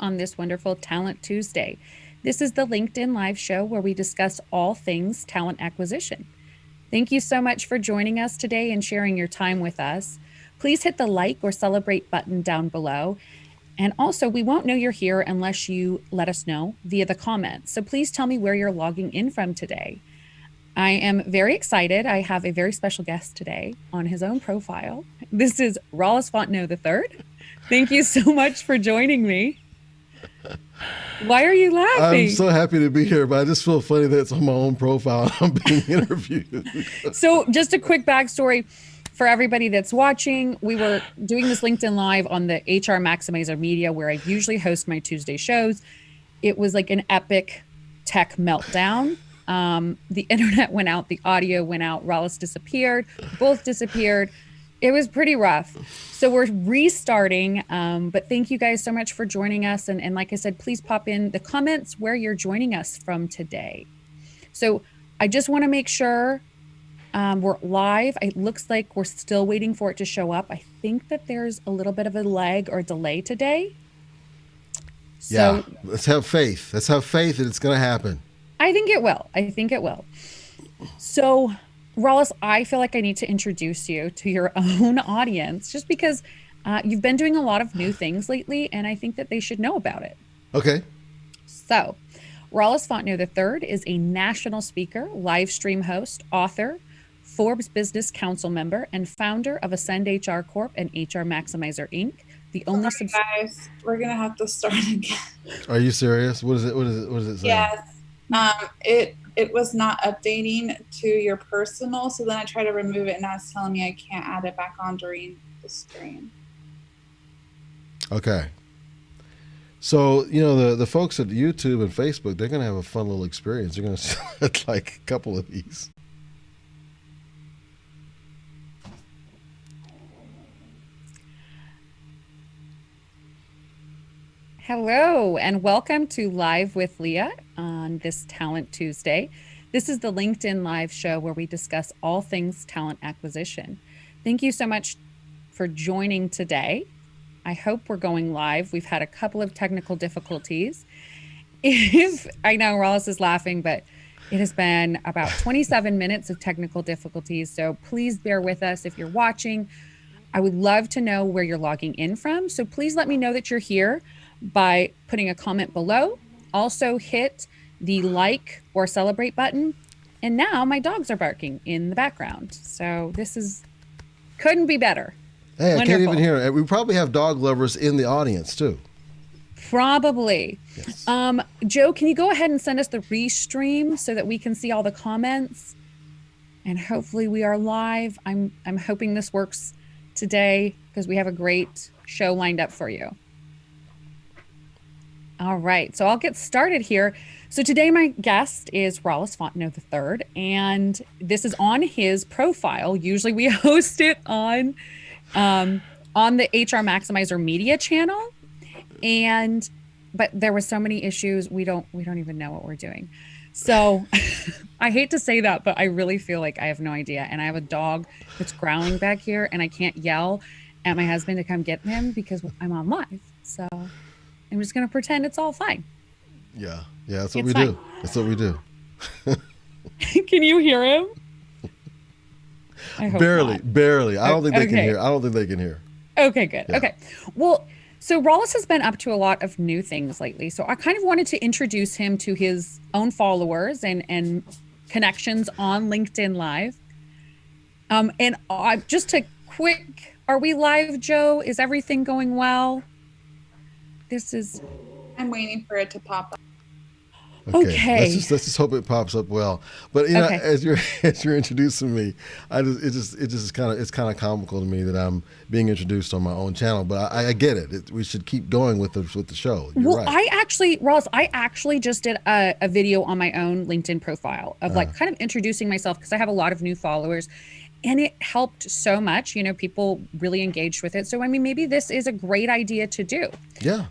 on this wonderful Talent Tuesday. This is the LinkedIn Live show where we discuss all things talent acquisition. Thank you so much for joining us today and sharing your time with us. Please hit the like or celebrate button down below. And also, we won't know you're here unless you let us know via the comments. So please tell me where you're logging in from today. I am very excited. I have a very special guest today on his own profile. This is Rollis Fontenot III. Thank you so much for joining me. Why are you laughing? I'm so happy to be here, but I just feel funny that it's on my own profile. I'm being interviewed. So just a quick backstory for everybody that's watching. We were doing this LinkedIn Live on the HR Maximizer Media, where I usually host my Tuesday shows. It was like an epic tech meltdown. The internet went out, the audio went out, Rollis disappeared, both disappeared. It was pretty rough. So we're restarting, but thank you guys so much for joining us. And like I said, please pop in the comments where you're joining us from today. So I just want to make sure we're live. It looks like we're still waiting for it to show up. I think that there's a little bit of a lag or delay today. So, yeah, let's have faith. Let's have faith that it's going to happen. I think it will. I think it will. So, Rollis, I feel like I need to introduce you to your own audience just because you've been doing a lot of new things lately, and I think that they should know about it. Okay. So, Rollis Fontenot III is a national speaker, live stream host, author, Forbes Business Council member, and founder of Ascend HR Corp and HR Maximizer Inc. The only guys, we're gonna have to start again. Are you serious? What is it? What does it say? Yes. It was not updating to your personal, so then I tried to remove it, and now it's telling me I can't add it back on during the stream. Okay. So, you know, the folks at YouTube and Facebook, they're going to have a fun little experience. They're going to select like a couple of these. Hello, and welcome to Live with Leah on this Talent Tuesday. This is the LinkedIn Live show where we discuss all things talent acquisition. Thank you so much for joining today. I hope we're going live. We've had a couple of technical difficulties. I know Rollis is laughing, but it has been about 27 minutes of technical difficulties. So please bear with us if you're watching. I would love to know where you're logging in from. So please let me know that you're here by putting a comment below. Also hit the like or celebrate button. And now my dogs are barking in the background. So couldn't be better. Hey, Wonderful. I can't even hear it. We probably have dog lovers in the audience too. Probably. Yes. Joe, can you go ahead and send us the restream so that we can see all the comments? And hopefully we are live. I'm hoping this works today because we have a great show lined up for you. All right, so I'll get started here. So today my guest is Rollis Fontenot III, and this is on his profile. Usually we host it on the HR Maximizer Media channel, but there were so many issues. We don't even know what we're doing. So I hate to say that, but I really feel like I have no idea. And I have a dog that's growling back here, and I can't yell at my husband to come get him because I'm on live. So I'm just going to pretend it's all fine. Yeah, that's what we do. That's what we do. Can you hear him? I hope barely. I don't think they Okay. can hear. I don't think they can hear. Okay, good. Yeah. Okay. Well, so Rollis has been up to a lot of new things lately. So I kind of wanted to introduce him to his own followers and connections on LinkedIn Live. And just a quick, are we live, Joe? Is everything going well? I'm waiting for it to pop up. Okay. Let's just hope it pops up well. But you know, Okay. as you're introducing me, it's kind of comical to me that I'm being introduced on my own channel. But I get it. We should keep going with the show. You're right. Rollis, I actually just did a video on my own LinkedIn profile of like kind of introducing myself because I have a lot of new followers. And it helped so much, you know, people really engaged with it. So, I mean, maybe this is a great idea to do. Yeah.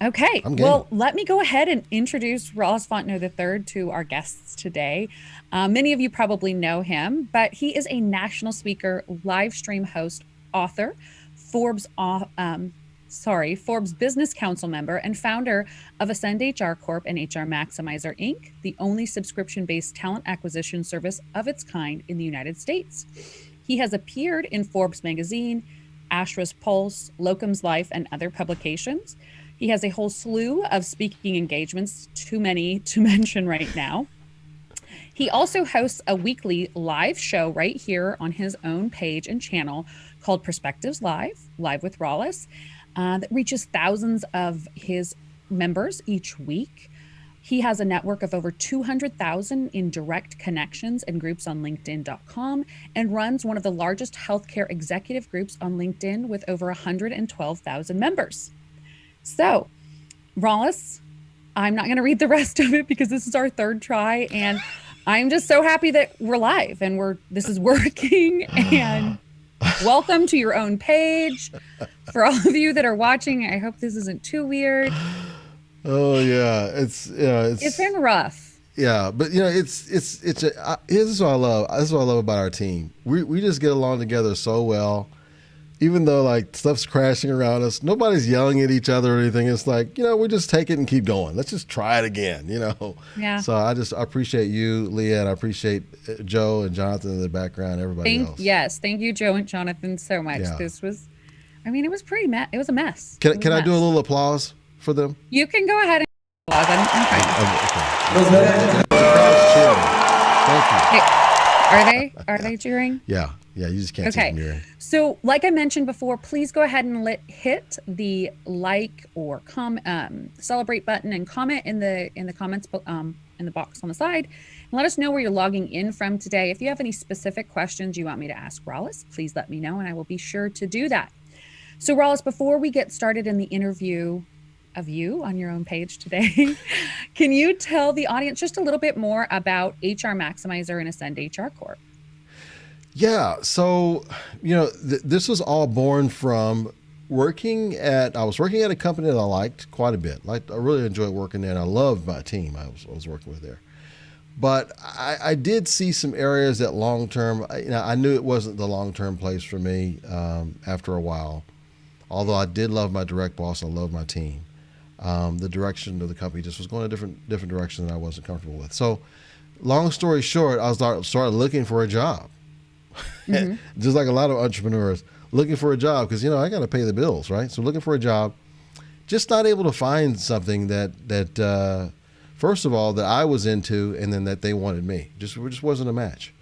Okay. I'm game. Well, let me go ahead and introduce Rollis Fontenot III to our guests today. Many of you probably know him, but he is a national speaker, live stream host, author, Forbes Forbes Business Council member and founder of Ascend HR Corp and HR Maximizer Inc., the only subscription-based talent acquisition service of its kind in the United States. He has appeared in Forbes magazine, Ashra's Pulse, Locum's Life, and other publications. He has a whole slew of speaking engagements, too many to mention right now. He also hosts a weekly live show right here on his own page and channel called Perspectives Live, Live with Rollis, that reaches thousands of his members each week. He has a network of over 200,000 in direct connections and groups on LinkedIn.com and runs one of the largest healthcare executive groups on LinkedIn with over 112,000 members. So, Rollis, I'm not going to read the rest of it because this is our third try, and I'm just so happy that we're live and this is working. And welcome to your own page. For all of you that are watching, I hope this isn't too weird. Oh yeah, it's been rough. Yeah, but here's what I love. This is what I love about our team. We just get along together so well. Even though like stuff's crashing around us, nobody's yelling at each other or anything. It's like, we just take it and keep going. Let's just try it again, Yeah. So I appreciate you, Leah, and I appreciate Joe and Jonathan in the background, everybody else. Yes. Thank you, Joe and Jonathan, so much. Yeah. This was, it was it was a mess. Can I do a little applause for them? You can go ahead and applause. Okay. Thank you. Are they cheering? Yeah, you just can't see them cheering. So like I mentioned before, please go ahead and hit the like or celebrate button and comment in the comments in the box on the side. And let us know where you're logging in from today. If you have any specific questions you want me to ask Rollis, please let me know and I will be sure to do that. So Rollis, before we get started in the interview of you on your own page today, can you tell the audience just a little bit more about HR Maximizer and Ascend HR Corp? Yeah, so this was all born from I was working at a company that I liked quite a bit. I really enjoyed working there, and I loved my team I was working with there. But I did see some areas that long term, I knew it wasn't the long term place for me after a while. Although I did love my direct boss and I loved my team, the direction of the company just was going a different direction that I wasn't comfortable with. So, long story short, I started looking for a job. Mm-hmm. Just like a lot of entrepreneurs looking for a job because I got to pay the bills, right? So looking for a job, just not able to find something that first of all that I was into, and then that they wanted me. Just wasn't a match.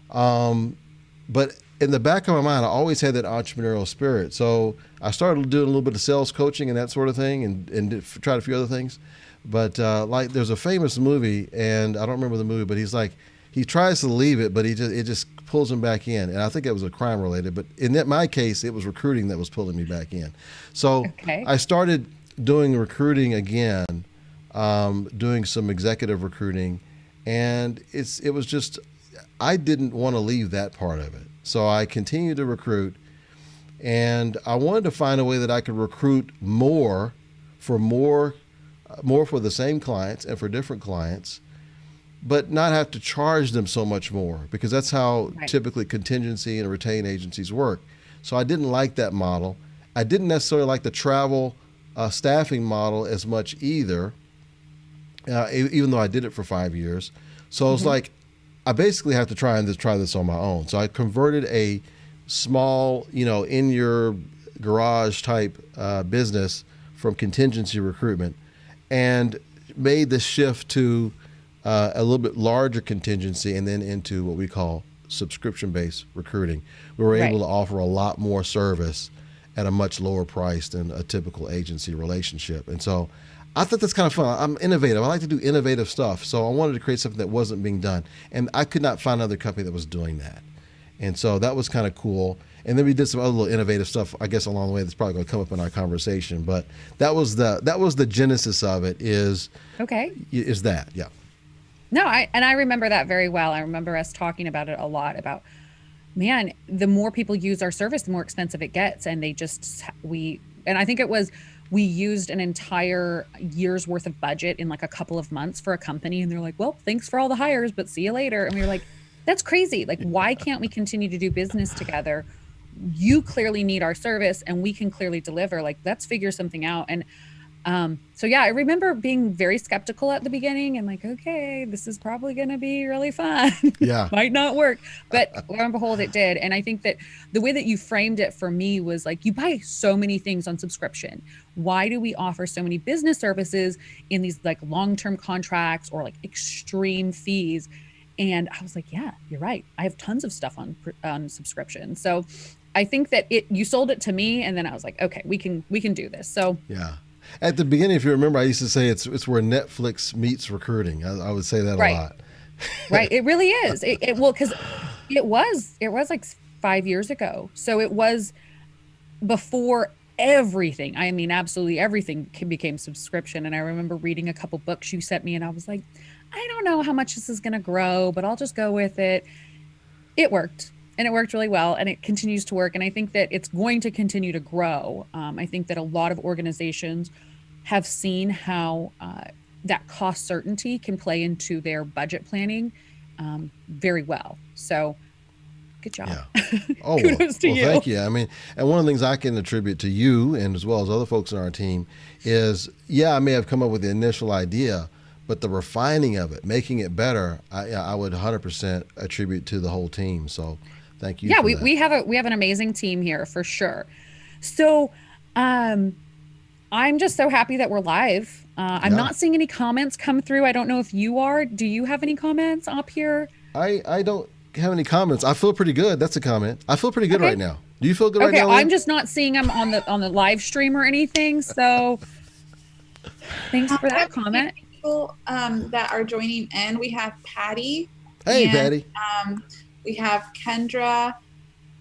But in the back of my mind, I always had that entrepreneurial spirit. So I started doing a little bit of sales coaching and that sort of thing, and tried a few other things. But like there's a famous movie, and I don't remember the movie, but he's like, he tries to leave it, but it just pulls him back in. And I think it was a crime related, but in my case, it was recruiting that was pulling me back in. So I started doing recruiting again, doing some executive recruiting, and it was just, I didn't want to leave that part of it. So I continued to recruit, and I wanted to find a way that I could recruit more for the same clients and for different clients, but not have to charge them so much more, because that's how typically contingency and retained agencies work. So I didn't like that model. I didn't necessarily like the travel staffing model as much either, even though I did it for 5 years. So I was like, I basically have to try this on my own. So I converted a small, in your garage type business from contingency recruitment, and made the shift to a little bit larger contingency, and then into what we call subscription-based recruiting. We were able to offer a lot more service at a much lower price than a typical agency relationship. And so I thought that's kind of fun. I'm innovative. I like to do innovative stuff. So I wanted to create something that wasn't being done. And I could not find another company that was doing that. And so that was kind of cool. And then we did some other little innovative stuff, I guess, along the way that's probably going to come up in our conversation. But that was the genesis of it is that, yeah. No, I remember that very well. I remember us talking about it a lot about, man, the more people use our service, the more expensive it gets. And I think it was, we used an entire year's worth of budget in like a couple of months for a company. And they're like, well, thanks for all the hires, but see you later. And we were like, that's crazy. Like, why can't we continue to do business together you clearly need our service and we can clearly deliver. Like, let's figure something out. And so yeah, I remember being very skeptical at the beginning and like, okay, this is probably going to be really fun. Yeah. Might not work, but lo and behold, it did. And I think that the way that you framed it for me was like, you buy so many things on subscription. Why do we offer so many business services in these like long-term contracts or like extreme fees? And I was like, yeah, you're right. I have tons of stuff on subscription. So I think that you sold it to me, and then I was like, okay, we can do this. So Yeah. At the beginning, if you remember, I used to say it's where Netflix meets recruiting. I would say that a lot. Right. It really is. Well, because it was like 5 years ago. So it was before everything. I mean, absolutely everything became subscription. And I remember reading a couple books you sent me, and I was like, I don't know how much this is going to grow, but I'll just go with it. It worked. And it worked really well, and it continues to work. And I think that it's going to continue to grow. I think that a lot of organizations have seen how that cost certainty can play into their budget planning very well. So good job. Yeah. Oh, kudos to you. Thank you. I mean, and one of the things I can attribute to you and as well as other folks on our team is, yeah, I may have come up with the initial idea, but the refining of it, making it better, I would 100% attribute to the whole team. So thank you. Yeah, we have an amazing team here for sure. So I'm just so happy that we're live. I'm not seeing any comments come through. I don't know if you are. Do you have any comments up here? I don't have any comments. I feel pretty good. That's a comment. I feel pretty good right now. Do you feel good right now? Okay, I'm just not seeing them on the live stream or anything. So thanks for that comment. People that are joining in. We have Patty. Hey, Patty. We have Kendra,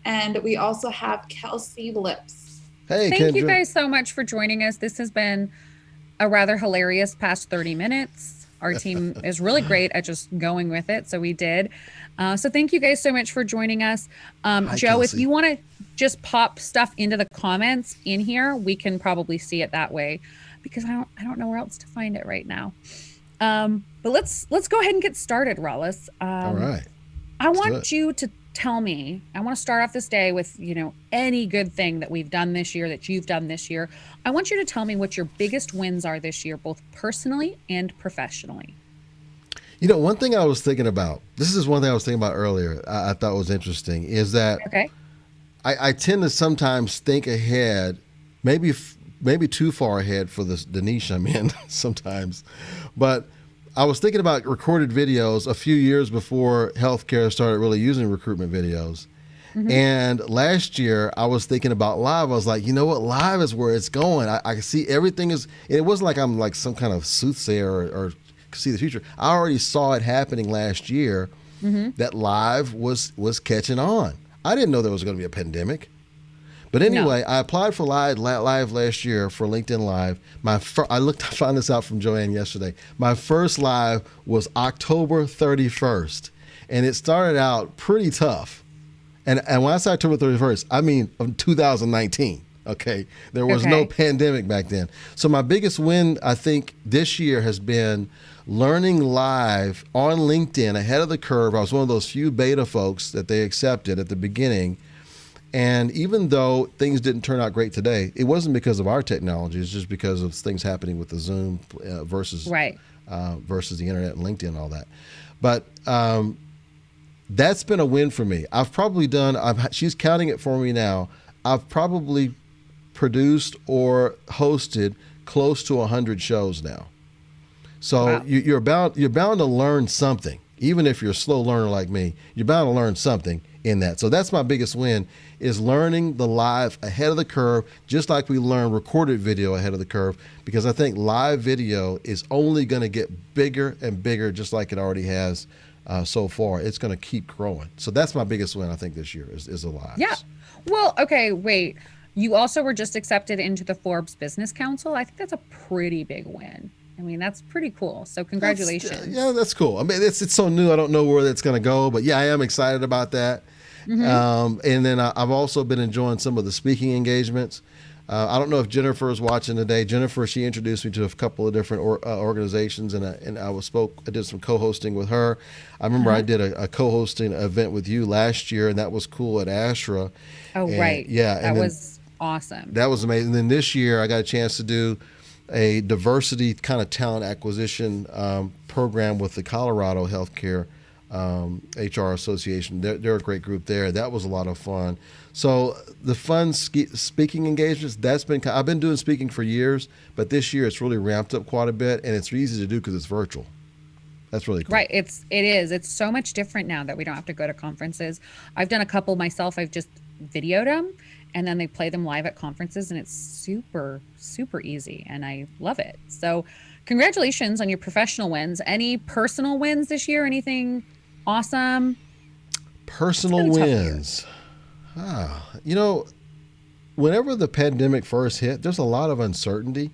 and we also have Kelsey Lips. Hey, Thank Kendra. you guys so much for joining us. This has been a rather hilarious past 30 minutes. Our team is really great at just going with it, so we did. So thank you guys so much for joining us. Hi, Joe, Kelsey. if you want to just pop stuff into the comments in here, we can probably see it that way, because I don't know where else to find it right now. But let's go ahead and get started, Rollis. All right. I want you to tell me, I want to start off this day with, any good thing that we've done this year, that you've done this year. I want you to tell me what your biggest wins are this year, both personally and professionally. One thing I was thinking about, this is one thing I was thinking about earlier, I thought was interesting, is that I tend to sometimes think ahead, maybe too far ahead for the niche I'm in sometimes. But I was thinking about recorded videos a few years before healthcare started really using recruitment videos. Mm-hmm. And last year I was thinking about live. I was like, you know what? Live is where it's going. I see everything it wasn't like I'm like some kind of soothsayer or see the future. I already saw it happening last year, that live was catching on. I didn't know there was going to be a pandemic. But anyway, I applied for live last year for LinkedIn Live. I found this out from Joanne yesterday. My first live was October 31st, and it started out pretty tough. And when I say October 31st, I mean 2019. Okay, there was no pandemic back then. So my biggest win, I think, this year has been learning live on LinkedIn ahead of the curve. I was one of those few beta folks that they accepted at the beginning. And even though things didn't turn out great today, it wasn't because of our technology. It's just because of things happening with the Zoom versus the internet and LinkedIn and all that. But that's been a win for me. I've probably she's counting it for me now. I've probably produced or hosted close to 100 shows now. So you're bound to learn something. Even if you're a slow learner like me, you're bound to learn something in that. So that's my biggest win, is learning the live ahead of the curve, just like we learn recorded video ahead of the curve, because I think live video is only going to get bigger and bigger, just like it already has so far. It's going to keep growing. So that's my biggest win, I think, this year is the live. Yeah. Well, okay, wait. You also were just accepted into the Forbes Business Council. I think that's a pretty big win. I mean, that's pretty cool. So congratulations. That's cool. I mean, it's so new. I don't know where that's going to go, but yeah, I am excited about that. Mm-hmm. And then I've also been enjoying some of the speaking engagements. I don't know if Jennifer is watching today. Jennifer, she introduced me to a couple of different organizations, and I did some co-hosting with her. I remember I did a co-hosting event with you last year, and that was cool at Ashra. Oh, And right. yeah, That and then was awesome. that was amazing. And then this year, I got a chance to do a diversity kind of talent acquisition program with the Colorado Healthcare HR Association. They're a great group there. That was a lot of fun. So the fun speaking engagements, I've been doing speaking for years, but this year it's really ramped up quite a bit, and it's easy to do because it's virtual. That's really cool. Right. It's so much different now that we don't have to go to conferences. I've done a couple myself. I've just videoed them and then they play them live at conferences, and it's super, super easy. And I love it. So congratulations on your professional wins. Any personal wins this year? Anything awesome? Personal wins. Whenever the pandemic first hit, there's a lot of uncertainty.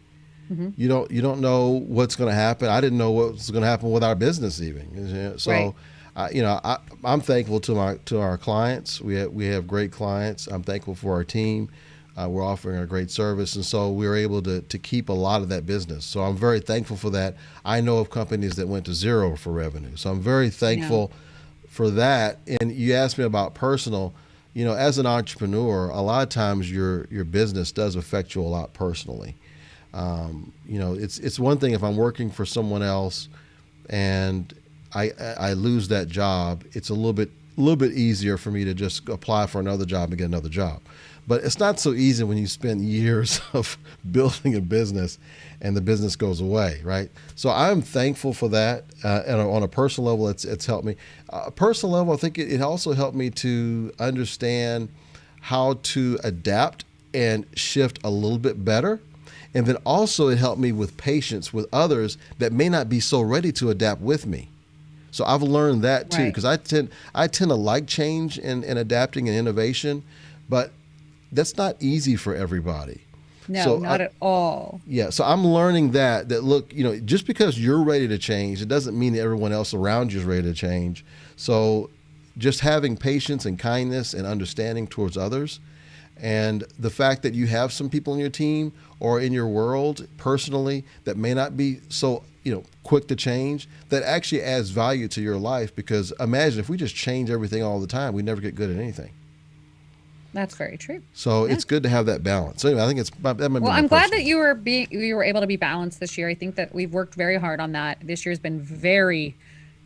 Mm-hmm. You don't know what's going to happen. I didn't know what was going to happen with our business even. So, right. I'm thankful to our clients. We have great clients. I'm thankful for our team. We're offering a great service, and so we were able to keep a lot of that business. So I'm very thankful for that. I know of companies that went to zero for revenue. So I'm very thankful for that. And you asked me about personal. As an entrepreneur, a lot of times your business does affect you a lot personally. It's one thing if I'm working for someone else and I lose that job, it's a little bit easier for me to just apply for another job and get another job. But it's not so easy when you spend years of building a business and the business goes away, right? So I'm thankful for that. And on a personal level, it's helped me. Personal level, I think it also helped me to understand how to adapt and shift a little bit better. And then also it helped me with patience with others that may not be so ready to adapt with me. So I've learned that too, because I tend to like change and adapting and innovation, but that's not easy for everybody. No, not at all. Yeah, so I'm learning that look, just because you're ready to change, it doesn't mean that everyone else around you is ready to change. So just having patience and kindness and understanding towards others, and the fact that you have some people in your team or in your world personally that may not be so quick to change, that actually adds value to your life. Because imagine if we just change everything all the time, we never get good at anything. That's very true. So it's good to have that balance. So anyway, I think that might be well. I'm glad that you were able to be balanced this year. I think that we've worked very hard on that. This year's been very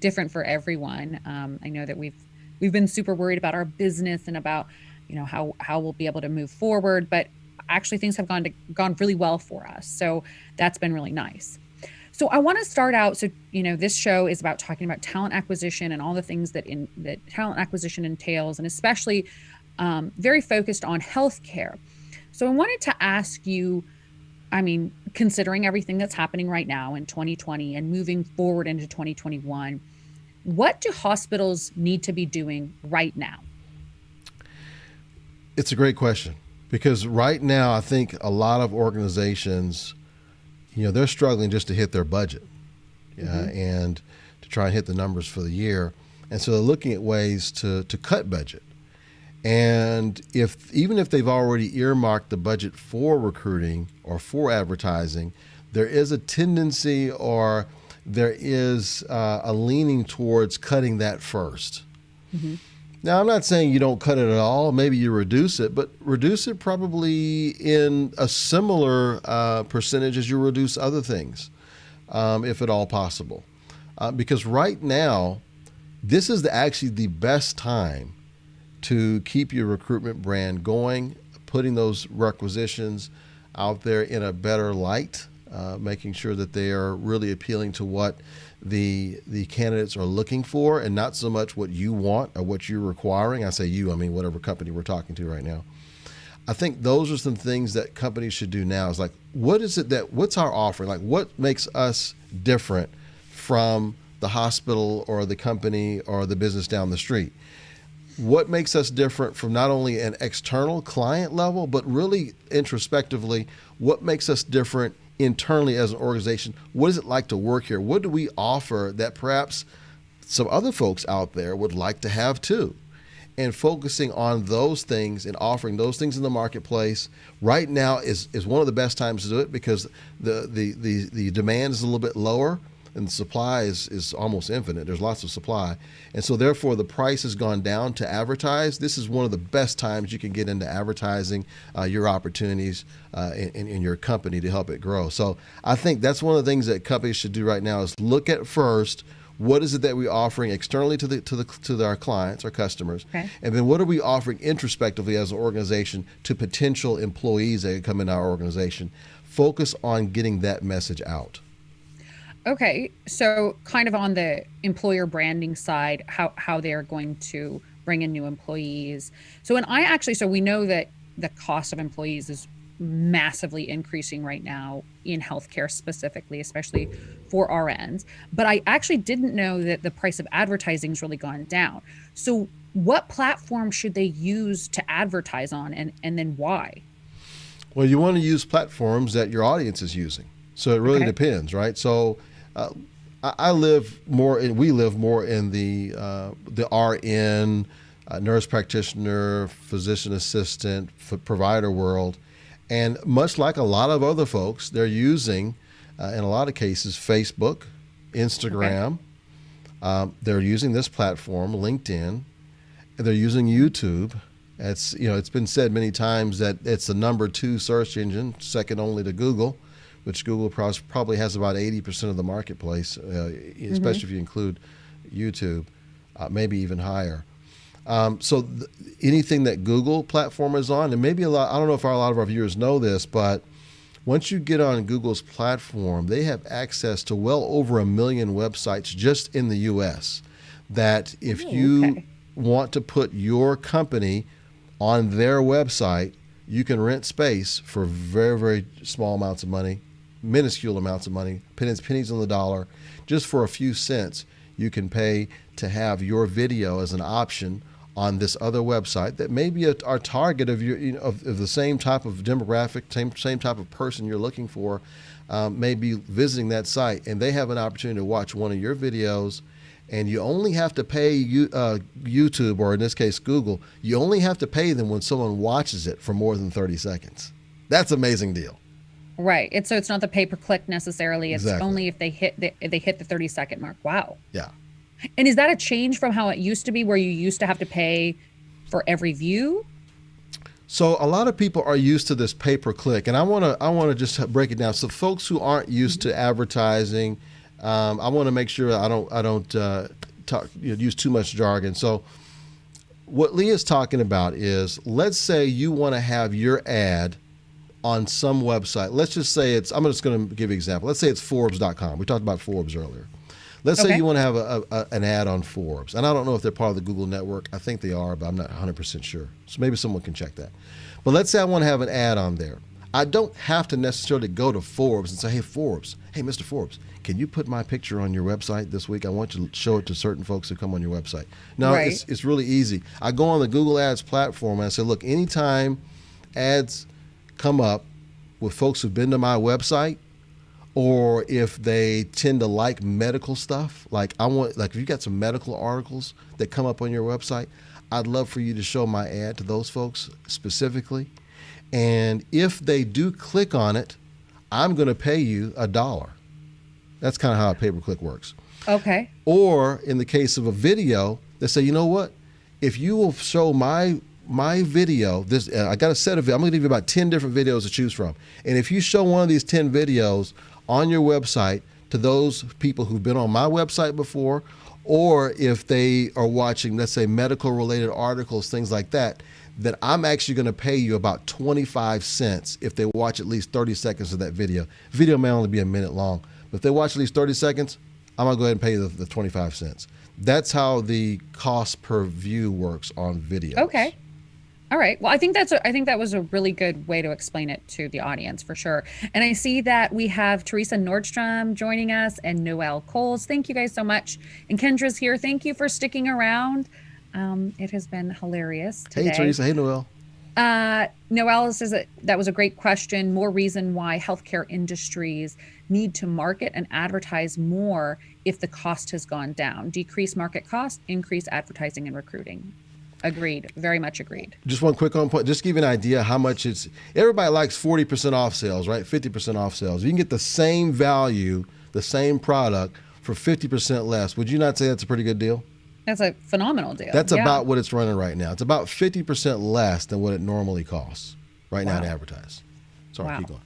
different for everyone. I know that we've been super worried about our business and about how we'll be able to move forward, but actually things have gone really well for us. So that's been really nice. So I want to start out. So this show is about talking about talent acquisition and all the things that talent acquisition entails, and especially very focused on healthcare. So I wanted to ask you, considering everything that's happening right now in 2020 and moving forward into 2021, what do hospitals need to be doing right now? It's a great question, because right now I think a lot of organizations, they're struggling just to hit their budget, and to try and hit the numbers for the year. And so they're looking at ways to cut budget. And even if they've already earmarked the budget for recruiting or for advertising, there is a tendency, or there is a leaning towards cutting that first. Mm-hmm. Now, I'm not saying you don't cut it at all. Maybe you reduce it, but reduce it probably in a similar percentage as you reduce other things, if at all possible. Because right now, this is actually the best time to keep your recruitment brand going, putting those requisitions out there in a better light, making sure that they are really appealing to what the candidates are looking for, and not so much what you want or what you're requiring. I say you, I mean whatever company we're talking to right now. I think those are some things that companies should do now. Is like, what's our offering? Like, what makes us different from the hospital or the company or the business down the street? What makes us different from not only an external client level, but really introspectively, what makes us different internally as an organization? What is it like to work here? What do we offer that perhaps some other folks out there would like to have too? and focusing on those things and offering those things in the marketplace right now is one of the best times to do it, because the demand is a little bit lower and the supply is almost infinite. There's lots of supply. And so therefore the price has gone down to advertise. This is one of the best times you can get into advertising your opportunities in your company to help it grow. So I think that's one of the things that companies should do right now is look at first, what is it that we're offering externally to our clients, our customers, Okay. and then what are we offering introspectively as an organization to potential employees that come in our organization? Focus on getting that message out. Okay, so kind of on the employer branding side, how they're going to bring in new employees. So so we know that the cost of employees is massively increasing right now in healthcare specifically, especially for RNs. But I actually didn't know that the price of advertising has really gone down. So what platform should they use to advertise on, and then why? Well, you want to use platforms that your audience is using. So it really Okay. depends, right? So we live more in the RN, nurse practitioner, physician assistant, provider world. And much like a lot of other folks, they're using, in a lot of cases, Facebook, Instagram. They're using this platform, LinkedIn. And they're using YouTube. It's been said many times that it's the number 2 search engine, second only to Google, which Google probably has about 80% of the marketplace, especially if you include YouTube, maybe even higher. So anything that Google platform is on, and maybe I don't know if a lot of our viewers know this, but once you get on Google's platform, they have access to well over 1 million websites just in the U.S. that if you want to put your company on their website, you can rent space for very, very small amounts of money, minuscule amounts of money, pennies on the dollar. Just for a few cents, you can pay to have your video as an option on this other website that may be our target of of the same type of demographic, same type of person you're looking for, may be visiting that site, and they have an opportunity to watch one of your videos. And you only have to pay YouTube, or in this case Google, you only have to pay them when someone watches it for more than 30 seconds. That's an amazing deal. Right. So it's not the pay-per-click necessarily. It's Exactly. only if they hit the 30-second mark. Wow. Yeah. And is that a change from how it used to be, where you used to have to pay for every view? So a lot of people are used to this pay-per-click, and I want to just break it down. So folks who aren't used to advertising, I want to make sure I don't use too much jargon. So what Leah's talking about is, let's say you want to have your ad on some website. Let's just say I'm just going to give you an example. Let's say it's Forbes.com. We talked about Forbes earlier. Let's say you want to have an ad on Forbes. And I don't know if they're part of the Google network. I think they are, but I'm not 100% sure. So maybe someone can check that. But let's say I want to have an ad on there. I don't have to necessarily go to Forbes and say, hey, Forbes, hey, Mr. Forbes, can you put my picture on your website this week? I want you to show it to certain folks who come on your website. No, Right. it's really easy. I go on the Google Ads platform and I say, look, anytime ads come up with folks who've been to my website, or if they tend to like medical stuff, if you got some medical articles that come up on your website, I'd love for you to show my ad to those folks specifically. And if they do click on it, I'm going to pay you $1. That's kind of how a pay-per-click works. Okay. Or in the case of a video, they say, you know what? If you will show my video, I got a set of, I'm going to give you about 10 different videos to choose from. And if you show one of these 10 videos on your website to those people who've been on my website before, or if they are watching, let's say, medical related articles, things like that, then I'm actually going to pay you about 25 cents if they watch at least 30 seconds of that video. Video may only be a minute long, but if they watch at least 30 seconds, I'm going to go ahead and pay you the 25 cents. That's how the cost per view works on videos. Okay. All right. Well, I think that was a really good way to explain it to the audience, for sure. And I see that we have Teresa Nordstrom joining us and Noelle Coles. Thank you guys so much. And Kendra's here. Thank you for sticking around. It has been hilarious today. Hey, Teresa. Hey, Noelle. Noelle says that was a great question. More reason why healthcare industries need to market and advertise more if the cost has gone down. Decrease market cost, increase advertising and recruiting. agreed. Very much agreed. Just one quick on point, just to give you an idea how much it's, everybody likes 40% off sales, right? 50% off sales. You can get the same value, the same product for 50% less. Would you not say that's a pretty good deal? That's a phenomenal deal. That's about what it's running right now. It's about 50% less than what it normally costs right now to advertise. Sorry, keep going.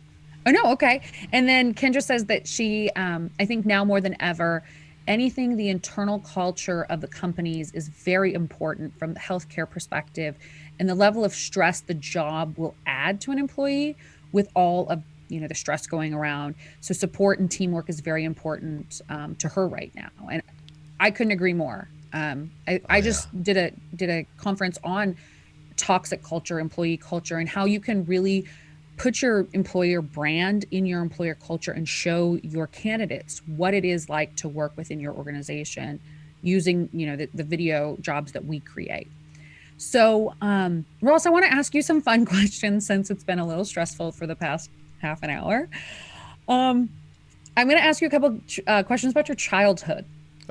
Oh, no, okay. And then Kendra says that she, I think now more than ever, anything the internal culture of the companies is very important from the healthcare perspective, and the level of stress the job will add to an employee with all of the stress going around. So support and teamwork is very important to her right now, and I couldn't agree more. I just did a conference on toxic culture, employee culture, and how you can really put your employer brand in your employer culture and show your candidates what it is like to work within your organization using the video jobs that we create. So Ross, I want to ask you some fun questions since it's been a little stressful for the past half an hour. I'm going to ask you a couple questions about your childhood.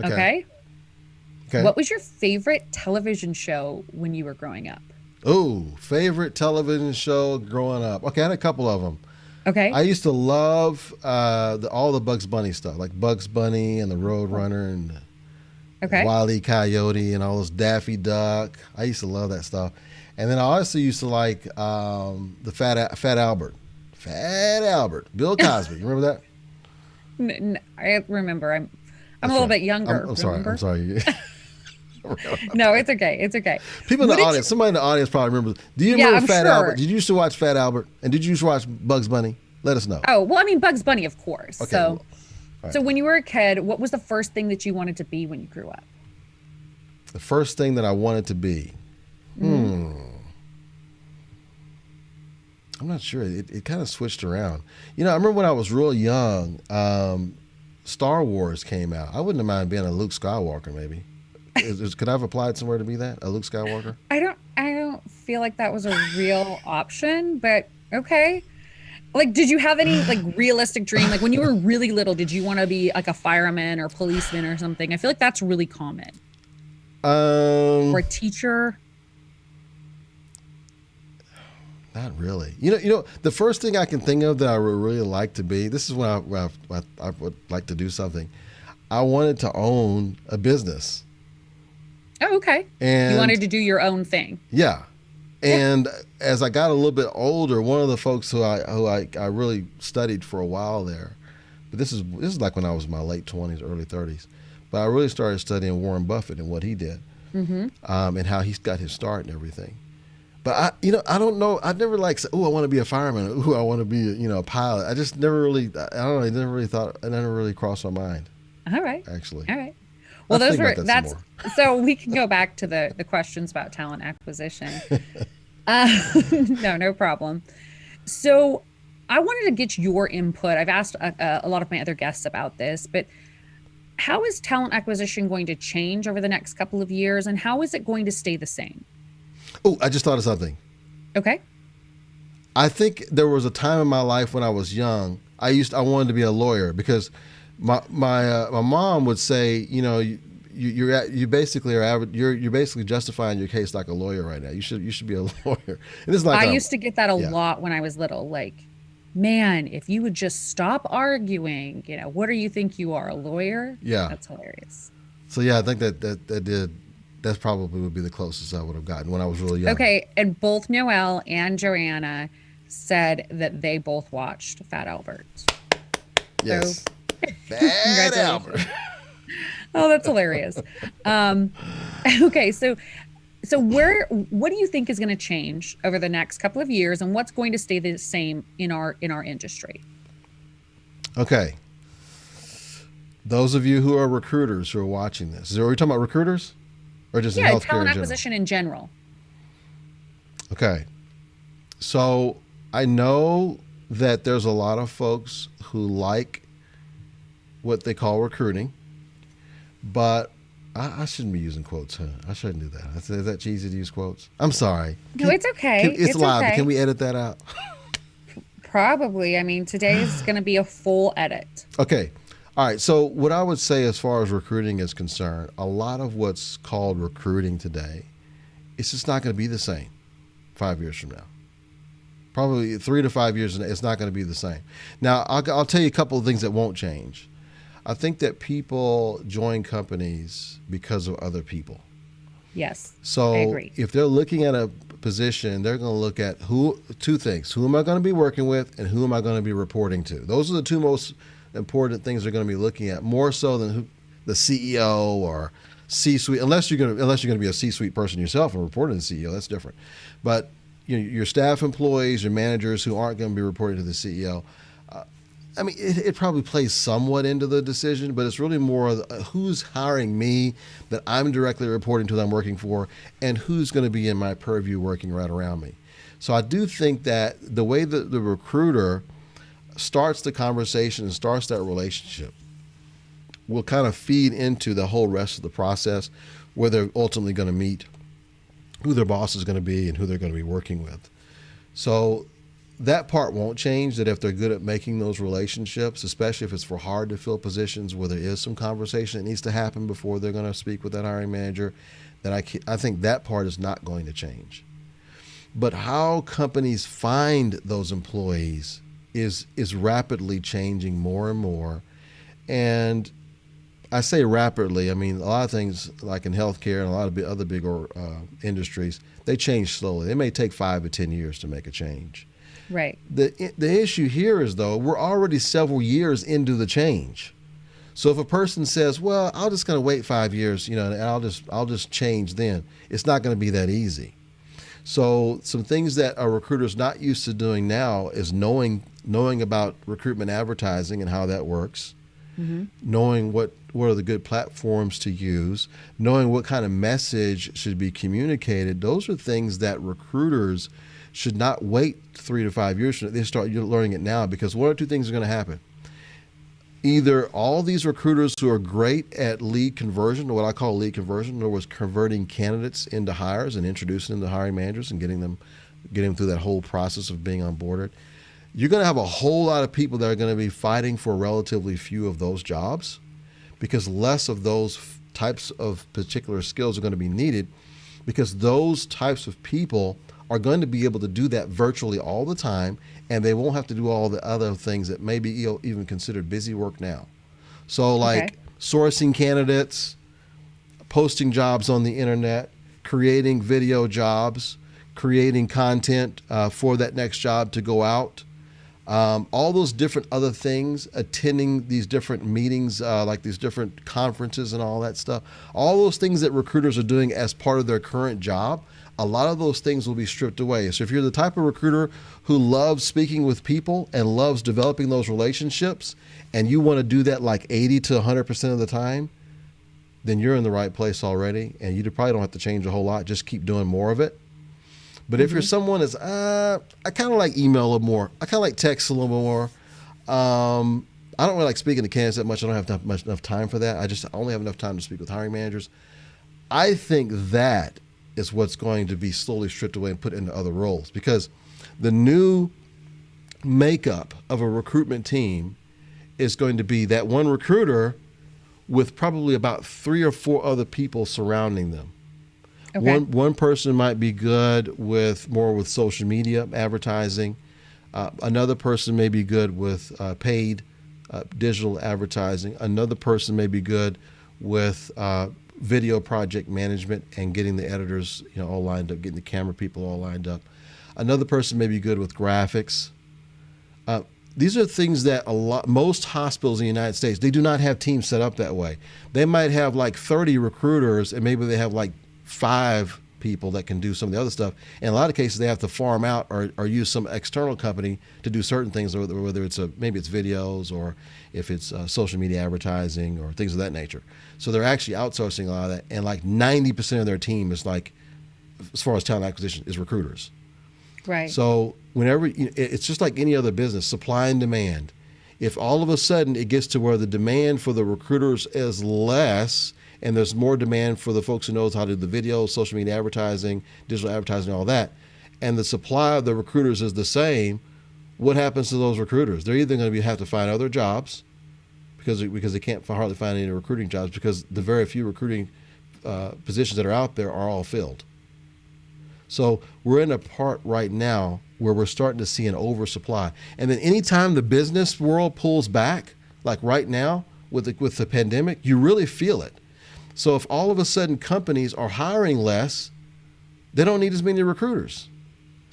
Okay. What was your favorite television show when you were growing up? Oh, favorite television show growing up. Okay, I had a couple of them. Okay. I used to love all the Bugs Bunny stuff, like Bugs Bunny and the Road Runner and Wile E. Coyote and all those Daffy Duck. I used to love that stuff. And then I also used to like the Fat Albert. Fat Albert. Bill Cosby. You remember that? I remember. I'm a little bit younger. I'm sorry. No, it's okay. It's okay. People in the audience, somebody in the audience probably remembers. Do you remember Fat Albert? Did you used to watch Fat Albert? And did you used to watch Bugs Bunny? Let us know. Oh, well, I mean, Bugs Bunny, of course. Okay, so, so when you were a kid, what was the first thing that you wanted to be when you grew up? The first thing that I wanted to be? I'm not sure. It kind of switched around. I remember when I was real young, Star Wars came out. I wouldn't mind being a Luke Skywalker, maybe. Could I have applied somewhere to be that? A Luke Skywalker? I don't feel like that was a real option, but okay. Like, did you have any realistic dream? Like when you were really little, did you want to be like a fireman or policeman or something? I feel like that's really common. Or a teacher. Not really. The first thing I can think of that I would really like to be, this is when I would like to do something. I wanted to own a business. Oh, okay. And you wanted to do your own thing. Yeah. And as I got a little bit older, one of the folks who I really studied for a while there, but this is like when I was in my late 20s, early 30s, but I really started studying Warren Buffett and what he did, and how he's got his start and everything. But I don't know. I never I want to be a fireman. Or, I want to be a pilot. I just never really, I don't know. I never really thought. It never really crossed my mind. All right. Actually. All right. Well, so we can go back to the questions about talent acquisition. No problem. So I wanted to get your input. I've asked a lot of my other guests about this, but how is talent acquisition going to change over the next couple of years, and how is it going to stay the same? Oh, I just thought of something. Okay. I think there was a time in my life when I was young, I wanted to be a lawyer because my mom would say, you're basically justifying your case like a lawyer right now. You should be a lawyer. And it's like I used to get that a lot when I was little. Like, man, if you would just stop arguing, what do you think you are, a lawyer? Yeah, that's hilarious. So yeah, I think that probably would be the closest I would have gotten when I was really young. Okay, and both Noelle and Joanna said that they both watched Fat Albert. Yes. So, Fat Albert. Oh, that's hilarious. Okay, so what do you think is going to change over the next couple of years, and what's going to stay the same in our industry? Okay. Those of you who are recruiters who are watching this, are we talking about recruiters? Or just in healthcare talent acquisition in general. Okay. So I know that there's a lot of folks who like what they call recruiting, but I shouldn't be using quotes, huh? I shouldn't do that. Is that cheesy to use quotes? I'm sorry. No, it's okay. It's live. Okay. Can we edit that out? Probably. I mean, today is going to be a full edit. Okay. All right, so what I would say as far as recruiting is concerned, a lot of what's called recruiting today it's just not going to be the same 5 years from now. Probably 3 to 5 years, it's not going to be the same. Now, I'll tell you a couple of things that won't change. I think that people join companies because of other people. Yes, I So agree. if they're looking at a position, they're going to look at two things: who am I going to be working with, and who am I going to be reporting to? Those are the two most important things they're going to be looking at, more so than the CEO or C-suite. Unless you're going to be a C-suite person yourself and reporting to the CEO, that's different. But your staff employees, your managers who aren't going to be reporting to the CEO. I mean, it probably plays somewhat into the decision, but it's really more who's hiring me that I'm directly reporting to that I'm working for, and who's going to be in my purview working right around me. So I do think that the way that the recruiter starts the conversation and starts that relationship will kind of feed into the whole rest of the process, where they're ultimately going to meet, who their boss is going to be, and who they're going to be working with. So that part won't change, that if they're good at making those relationships, especially if it's for hard to fill positions where there is some conversation that needs to happen before they're going to speak with that hiring manager, that I think that part is not going to change. But how companies find those employees is rapidly changing more and more. And I say rapidly, I mean, a lot of things like in healthcare and a lot of other big industries, they change slowly. They may take 5 to 10 years to make a change. Right. The issue here is, though, we're already several years into the change. So if a person says, well, I'm just going to wait 5 years, and I'll just change then, it's not going to be that easy. So some things that a recruiter's not used to doing now is knowing about recruitment advertising and how that works, knowing what are the good platforms to use, knowing what kind of message should be communicated. Those are things that recruiters should not wait 3 to 5 years. They start learning it now, because one or two things are going to happen. Either all these recruiters who are great at lead conversion, or what I call lead conversion, in other words, converting candidates into hires and introducing them to hiring managers and getting them through that whole process of being onboarded. You're going to have a whole lot of people that are going to be fighting for relatively few of those jobs, because less of those types of particular skills are going to be needed, because those types of people are going to be able to do that virtually all the time, and they won't have to do all the other things that may be even considered busy work now. So like sourcing candidates, posting jobs on the internet, creating video jobs, creating content for that next job to go out, all those different other things, attending these different meetings, like these different conferences and all that stuff, all those things that recruiters are doing as part of their current job, a lot of those things will be stripped away. So if you're the type of recruiter who loves speaking with people and loves developing those relationships, and you want to do that like 80 to 100% of the time, then you're in the right place already, and you probably don't have to change a whole lot. Just keep doing more of it. But if you're someone that's, I kind of like email a little more. I kind of like text a little more. I don't really like speaking to candidates that much. I don't have enough time for that. I only have enough time to speak with hiring managers. I think that is what's going to be slowly stripped away and put into other roles, because the new makeup of a recruitment team is going to be that one recruiter with probably about 3 or 4 other people surrounding them. Okay. One person might be good with social media advertising. Another person may be good with paid digital advertising. Another person may be good with video project management and getting the editors, all lined up, getting the camera people all lined up. Another person may be good with graphics. These are things that most hospitals in the United States, they do not have teams set up that way. They might have like 30 recruiters, and maybe they have like 5 people that can do some of the other stuff. In a lot of cases, they have to farm out or use some external company to do certain things, whether it's maybe it's videos, or if it's social media advertising or things of that nature. So they're actually outsourcing a lot of that, and like 90% of their team is like, as far as talent acquisition, is recruiters. Right. So whenever it's just like any other business, supply and demand. If all of a sudden it gets to where the demand for the recruiters is less, and there's more demand for the folks who knows how to do the video, social media advertising, digital advertising, all that, and the supply of the recruiters is the same, what happens to those recruiters? They're either going to have to find other jobs because they can't hardly find any recruiting jobs, because the very few recruiting positions that are out there are all filled. So we're in a part right now where we're starting to see an oversupply. And then anytime the business world pulls back, like right now with the pandemic, you really feel it. So if all of a sudden companies are hiring less, they don't need as many recruiters.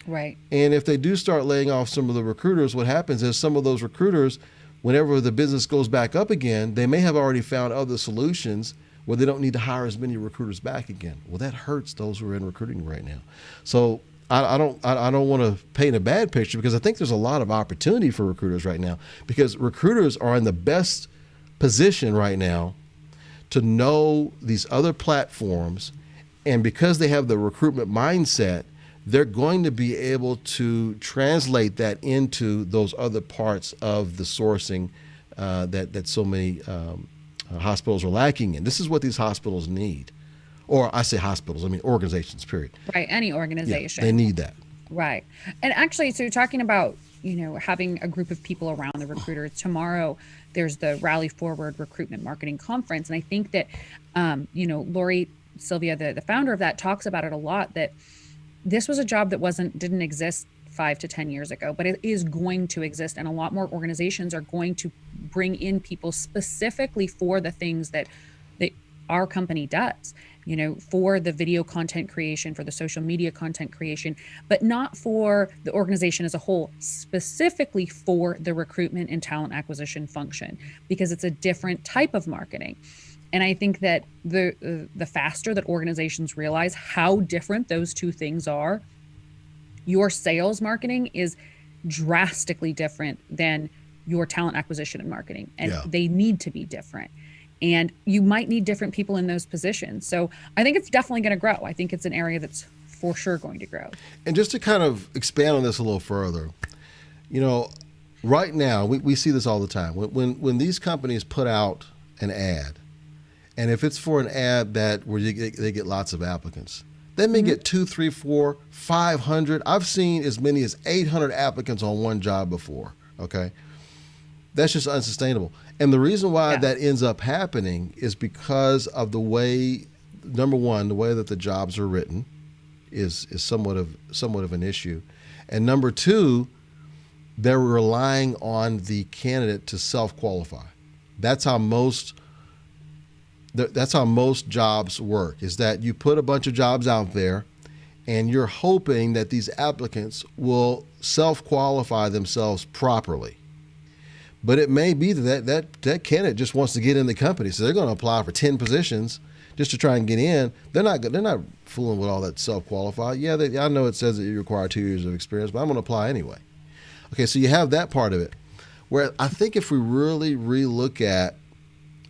Right. And if they do start laying off some of the recruiters, what happens is some of those recruiters, whenever the business goes back up again, they may have already found other solutions where they don't need to hire as many recruiters back again. Well, that hurts those who are in recruiting right now. So I don't want to paint a bad picture, because I think there's a lot of opportunity for recruiters right now, because recruiters are in the best position right now to know these other platforms, and because they have the recruitment mindset, they're going to be able to translate that into those other parts of the sourcing that so many hospitals are lacking in. This is what these hospitals need. Or I say hospitals, I mean organizations, period. Right. Any organization. Yeah, they need that. Right. And actually, so talking about, having a group of people around the recruiter, tomorrow there's the Rally Forward Recruitment Marketing Conference. And I think that, Lori Sylvia, the founder of that, talks about it a lot, that this was a job that didn't exist 5 to 10 years ago, but it is going to exist. And a lot more organizations are going to bring in people specifically for the things that our company does, for the video content creation, for the social media content creation, but not for the organization as a whole, specifically for the recruitment and talent acquisition function, because it's a different type of marketing. And I think that the faster that organizations realize how different those two things are, your sales marketing is drastically different than your talent acquisition and marketing. And they need to be different. And you might need different people in those positions. So I think it's definitely going to grow. I think it's an area that's for sure going to grow. And just to kind of expand on this a little further, right now, we see this all the time. When these companies put out an ad, and if it's for an ad where they get lots of applicants, they may get 2, 3, 4, 500. I've seen as many as 800 applicants on one job before. Okay, that's just unsustainable. And the reason why that ends up happening is because of the way, number one, the way that the jobs are written is somewhat of an issue, and number two, they're relying on the candidate to self-qualify. That's how most jobs work, is that you put a bunch of jobs out there and you're hoping that these applicants will self-qualify themselves properly. But it may be that candidate just wants to get in the company, so they're going to apply for 10 positions just to try and get in. They're not fooling with all that self-qualify. Yeah, I know it says that you require 2 years of experience, but I'm going to apply anyway. Okay, so you have that part of it. Where I think if we really relook at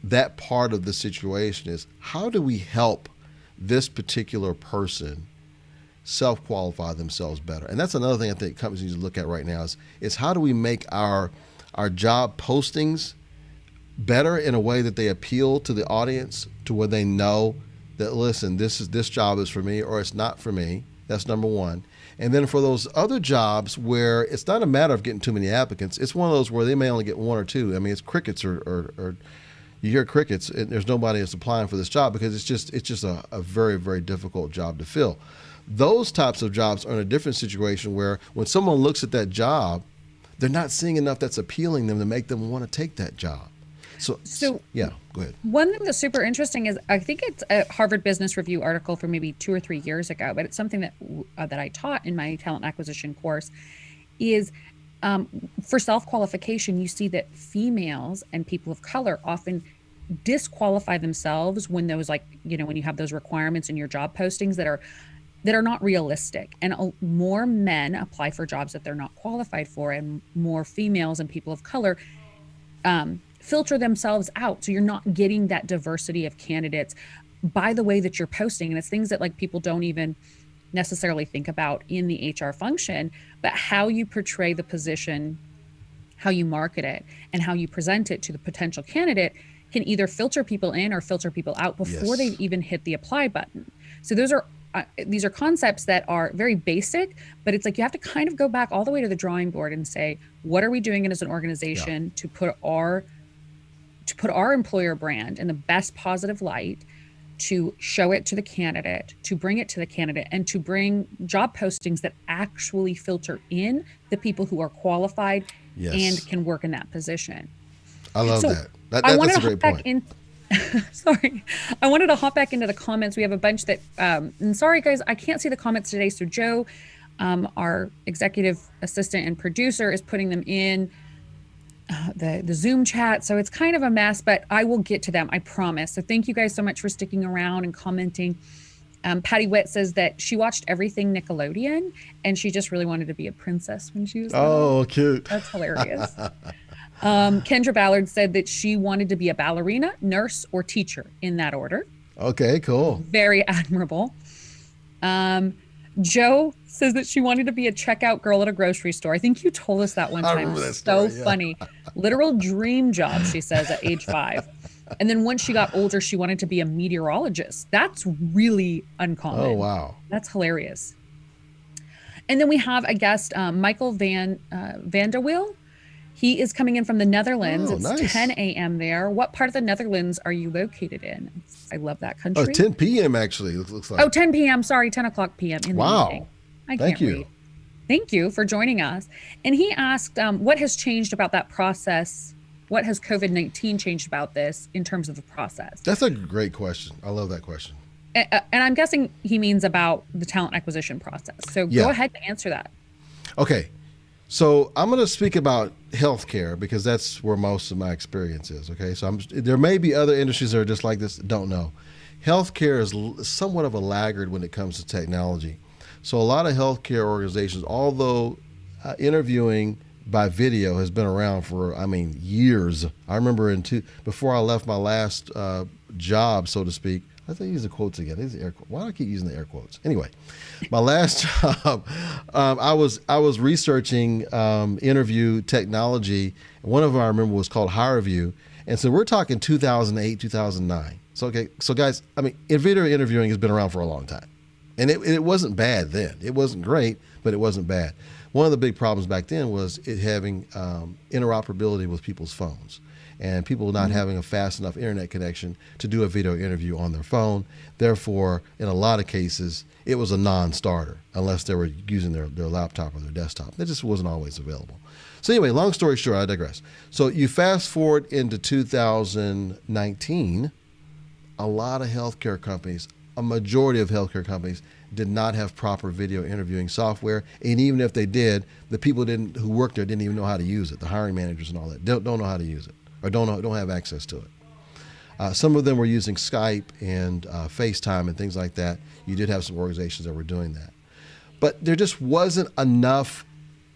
that part of the situation, is how do we help this particular person self-qualify themselves better? And that's another thing I think companies need to look at right now is how do we make our job postings better in a way that they appeal to the audience, to where they know that, listen, this job is for me, or it's not for me. That's number one. And then for those other jobs where it's not a matter of getting too many applicants, it's one of those where they may only get 1 or 2. I mean, it's crickets or you hear crickets, and there's nobody that's applying for this job, because it's just a very, very difficult job to fill. Those types of jobs are in a different situation, where when someone looks at that job, they're not seeing enough that's appealing them to make them want to take that job. So yeah, go ahead. One thing that's super interesting is, I think it's a Harvard Business Review article from maybe 2 or 3 years ago, but it's something that I taught in my talent acquisition course, is for self-qualification, you see that females and people of color often disqualify themselves when those, when you have those requirements in your job postings that are not realistic, and more men apply for jobs that they're not qualified for, and more females and people of color filter themselves out. So you're not getting that diversity of candidates by the way that you're posting. And it's things that people don't even necessarily think about in the HR function, but how you portray the position, how you market it, and how you present it to the potential candidate can either filter people in or filter people out before they even hit the apply button. So these are concepts that are very basic, but it's you have to kind of go back all the way to the drawing board and say, what are we doing as an organization to put our employer brand in the best positive light, to show it to the candidate, to bring it to the candidate, and to bring job postings that actually filter in the people who are qualified Yes. and can work in that position. I love So that. I wanted That's a to hop great back point. in. Sorry, I wanted to hop back into the comments. We have a bunch that, and sorry guys, I can't see the comments today. So Joe, our executive assistant and producer, is putting them in the Zoom chat. So it's kind of a mess, but I will get to them, I promise. So thank you guys so much for sticking around and commenting. Patty Witt says that she watched everything Nickelodeon and she just really wanted to be a princess when she was little. Oh, cute. That's hilarious. Kendra Ballard said that she wanted to be a ballerina, nurse, or teacher in that order. Okay, cool. Very admirable. Joe says that she wanted to be a checkout girl at a grocery store. I think you told us that one I time. remember that So story, yeah. funny. Literal dream job, she says, at age 5. And then once she got older, she wanted to be a meteorologist. That's really uncommon. Oh, wow. That's hilarious. And then we have a guest, Michael Van der Wiel. He is coming in from the Netherlands. Oh, It's nice. 10 a.m. there. What part of the Netherlands are you located in? I love that country. Oh, 10 p.m. actually, it looks like. Oh, 10 p.m. Sorry, 10 o'clock p.m. in the Wow. evening. I Thank can't you. read. Thank you for joining us. And he asked, what has changed about that process? What has COVID-19 changed about this in terms of the process? That's a great question. I love that question. And I'm guessing he means about the talent acquisition process. So Yeah. go ahead and answer that. Okay. So I'm going to speak about healthcare because that's where most of my experience is. Okay. So there may be other industries that are just like this. Don't know. Healthcare is somewhat of a laggard when it comes to technology. So a lot of healthcare organizations, although interviewing by video has been around for, years. I remember before I left my last job, so to speak. I think use the quotes again. These are air quotes. Why do I keep using the air quotes? Anyway, my last job, I was researching interview technology. One of them I remember was called HireView, and so we're talking 2008, 2009. So guys, video interviewing has been around for a long time, and it wasn't bad then. It wasn't great, but it wasn't bad. One of the big problems back then was it having interoperability with people's phones. And people not having a fast enough internet connection to do a video interview on their phone. Therefore, in a lot of cases, it was a non-starter unless they were using their laptop or their desktop. That just wasn't always available. So anyway, long story short, I digress. So you fast forward into 2019, a lot of healthcare companies, a majority of healthcare companies, did not have proper video interviewing software. And even if they did, the people who worked there didn't even know how to use it. The hiring managers and all that don't know how to use it. Or don't have access to it. Some of them were using Skype and FaceTime and things like that. You did have some organizations that were doing that. But there just wasn't enough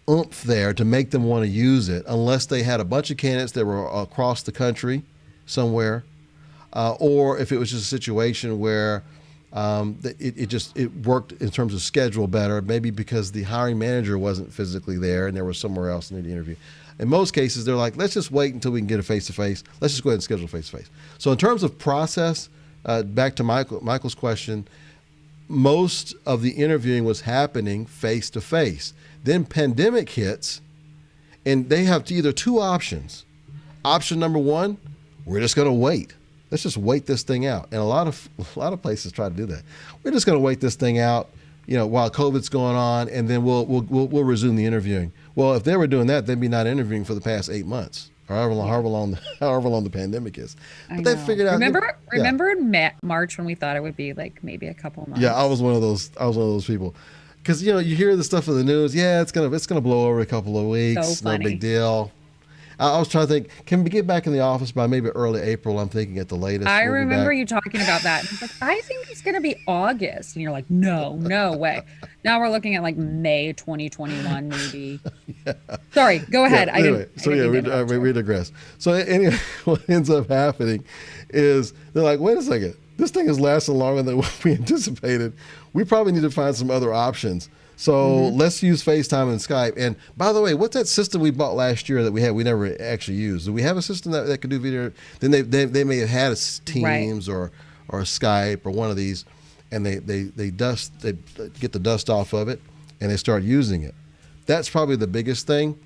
oomph there to make them want to use it unless they had a bunch of candidates that were across the country somewhere, or if it was just a situation where it worked in terms of schedule better, maybe because the hiring manager wasn't physically there and there was somewhere else in the interview. In most cases, they're like, let's just wait until we can get a face-to-face. Let's just go ahead and schedule face-to-face. So in terms of process, back to Michael's question, most of the interviewing was happening face-to-face. Then pandemic hits, and they have either two options. Option number one, we're just going to wait. Let's just wait this thing out. And a lot of places try to do that. We're just going to wait this thing out, while COVID's going on, and then we'll resume the interviewing. Well, if they were doing that, they'd be not interviewing for the past 8 months, or however long the pandemic is. But they figured out. Remember in March when we thought it would be like maybe a couple months. Yeah, I was one of those people, because you hear the stuff in the news. Yeah, it's gonna blow over a couple of weeks. So funny. No big deal. I was trying to think, can we get back in the office by maybe early April? I'm thinking at the latest. I remember you talking about that. It's like, I think it's going to be August. And you're like, no way. Now we're looking at like May 2021, maybe. Yeah. Sorry, go ahead. Anyway, we digress. So anyway, what ends up happening is they're like, wait a second, this thing is lasting longer than what we anticipated. We probably need to find some other options. So let's use FaceTime and Skype. And by the way, what's that system we bought last year that we never actually used? Do we have a system that could do video? Then they may have had a Teams or Skype or one of these, and they get the dust off of it and they start using it. That's probably the biggest thing,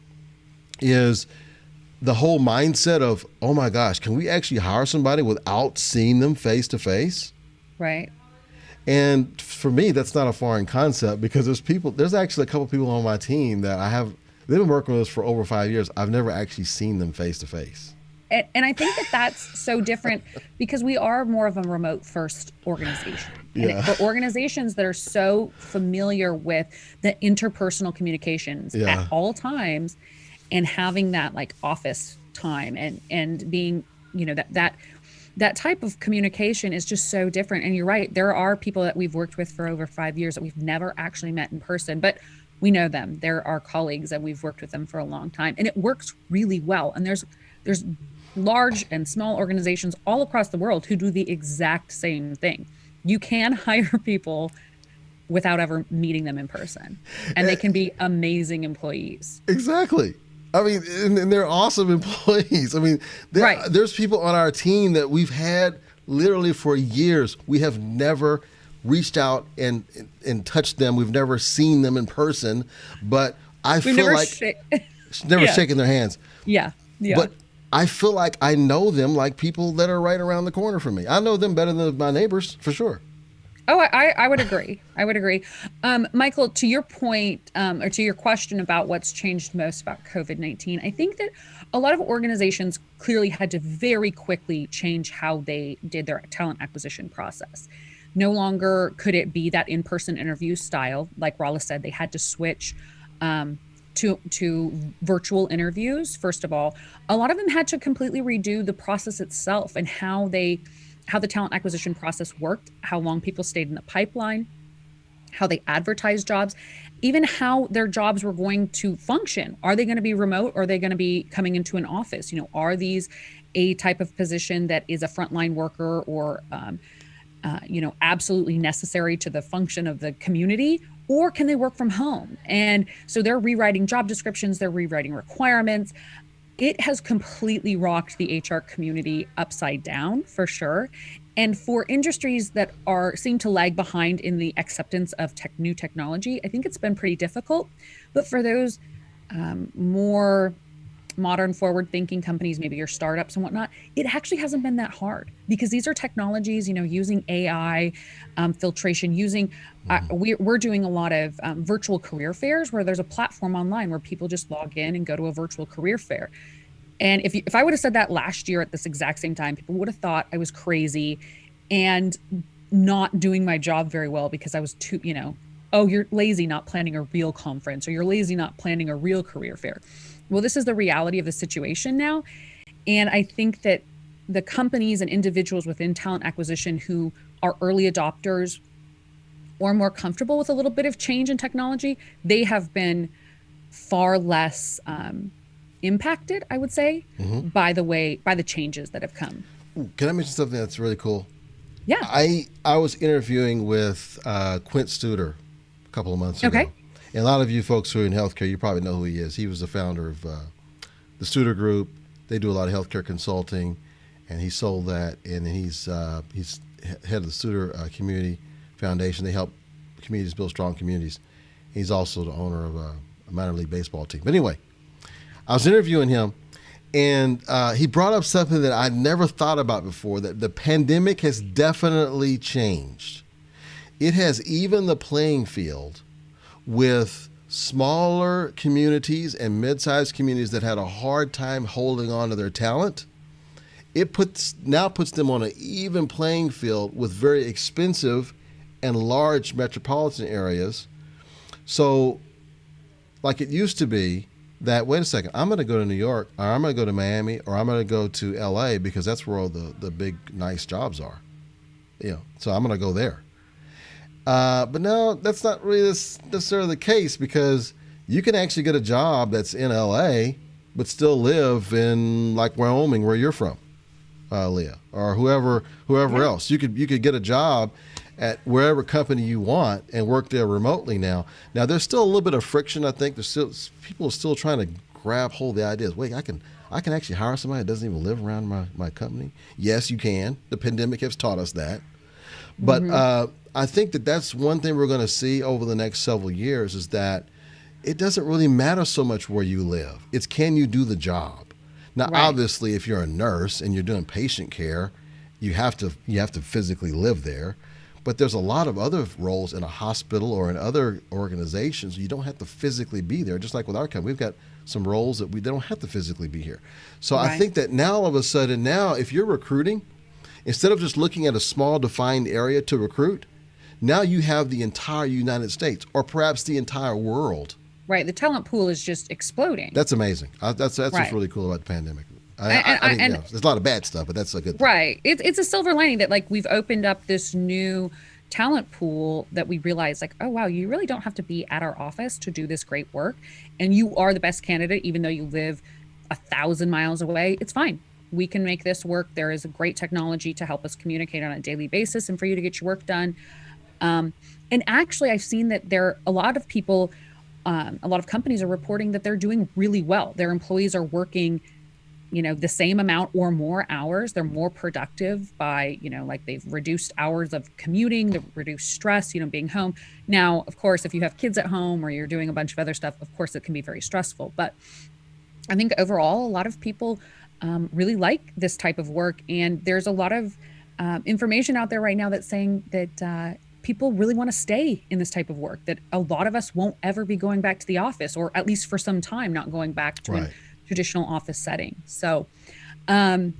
is the whole mindset of, oh my gosh, can we actually hire somebody without seeing them face to face? Right. And for me, that's not a foreign concept because there's actually a couple people on my team that they've been working with us for over 5 years. I've never actually seen them face to face. And I think that that's so different because we are more of a remote first organization. Yeah. For organizations that are so familiar with the interpersonal communications at Yeah. all times and having that like office time and being, that type of communication is just so different. And you're right. There are people that we've worked with for over 5 years that we've never actually met in person, but we know them. They're our colleagues and we've worked with them for a long time and it works really well. And there's large and small organizations all across the world who do the exact same thing. You can hire people without ever meeting them in person, and they can be amazing employees. Exactly. I mean, and they're awesome employees. I mean, Right. there's people on our team that we've had literally for years. We have never reached out and touched them. We've never seen them in person, but I We've feel never like never Yeah. shaking their hands. Yeah. Yeah. But I feel like I know them like people that are right around the corner from me. I know them better than my neighbors, for sure. Oh, I would agree. I would agree. Michael, to your point, or to your question about what's changed most about COVID-19, I think that a lot of organizations clearly had to very quickly change how they did their talent acquisition process. No longer could it be that in-person interview style. Like Rollis said, they had to switch to virtual interviews. First of all, a lot of them had to completely redo the process itself and how the talent acquisition process worked, how long people stayed in the pipeline, how they advertised jobs, even how their jobs were going to function. Are they going to be remote or are they going to be coming into an office? Are these a type of position that is a frontline worker or absolutely necessary to the function of the community, or can they work from home? And so they're rewriting job descriptions, they're rewriting requirements. It has completely rocked the HR community upside down, for sure. And for industries that seem to lag behind in the acceptance of new technology, I think it's been pretty difficult. But for those more modern forward-thinking companies, maybe your startups and whatnot, it actually hasn't been that hard because these are technologies, using AI, filtration, we're doing a lot of virtual career fairs where there's a platform online where people just log in and go to a virtual career fair. And if I would have said that last year at this exact same time, people would have thought I was crazy and not doing my job very well because I was too, oh, you're lazy not planning a real conference, or you're lazy not planning a real career fair. Well, this is the reality of the situation now. And I think that the companies and individuals within talent acquisition who are early adopters or more comfortable with a little bit of change in technology, they have been far less impacted, I would say, by the changes that have come. Ooh, can I mention something that's really cool? Yeah. I was interviewing with Quint Studer a couple of months ago. Okay. And a lot of you folks who are in healthcare, you probably know who he is. He was the founder of the Studer Group. They do a lot of healthcare consulting, and he sold that. And he's head of the Studer Community Foundation. They help communities build strong communities. He's also the owner of a minor league baseball team. But anyway, I was interviewing him, and he brought up something that I'd never thought about before, that the pandemic has definitely changed. It has even the playing field with smaller communities and mid-sized communities that had a hard time holding on to their talent. It now puts them on an even playing field with very expensive and large metropolitan areas. So, like it used to be that, wait a second, I'm going to go to New York, or I'm going to go to Miami, or I'm going to go to LA because that's where all the big, nice jobs are. So I'm going to go there. But no, that's not really necessarily the case, because you can actually get a job that's in LA, but still live in like Wyoming, where you're from, Leah, or whoever else. You could get a job at wherever company you want and work there remotely now. Now there's still a little bit of friction. I think people are still trying to grab hold of the ideas. Wait, I can actually hire somebody that doesn't even live around my company. Yes, you can. The pandemic has taught us that. But I think that's one thing we're going to see over the next several years, is that it doesn't really matter so much where you live. It's, can you do the job? Now, Right. Obviously, if you're a nurse and you're doing patient care you have to physically live there. But there's a lot of other roles in a hospital or in other organizations. You don't have to physically be there. Just like with our company, we've got some roles that we don't have to physically be here. So I Right. think that now all of a sudden, now if you're recruiting, instead of just looking at a small defined area to recruit, now you have the entire United States or perhaps the entire world. Right. The talent pool is just exploding. That's amazing. That's what's Right. really cool about the pandemic. And, I mean, and there's a lot of bad stuff, but that's a good thing. right. It's a silver lining that like we've opened up this new talent pool that we realize like, oh wow, you really don't have to be at our office to do this great work. And you are the best candidate, even though you live 1,000 miles away. It's fine. We can make this work. There is a great technology to help us communicate on a daily basis and for you to get your work done. And actually, I've seen that there a lot of people, a lot of companies are reporting that they're doing really well. Their employees are working, the same amount or more hours. They're more productive by, like they've reduced hours of commuting, they've reduced stress, being home. Now, of course, if you have kids at home or you're doing a bunch of other stuff, of course, it can be very stressful. But I think overall, a lot of people really like this type of work. And there's a lot of information out there right now that's saying that people really want to stay in this type of work, that a lot of us won't ever be going back to the office, or at least for some time, not going back to a traditional office setting. So Kendra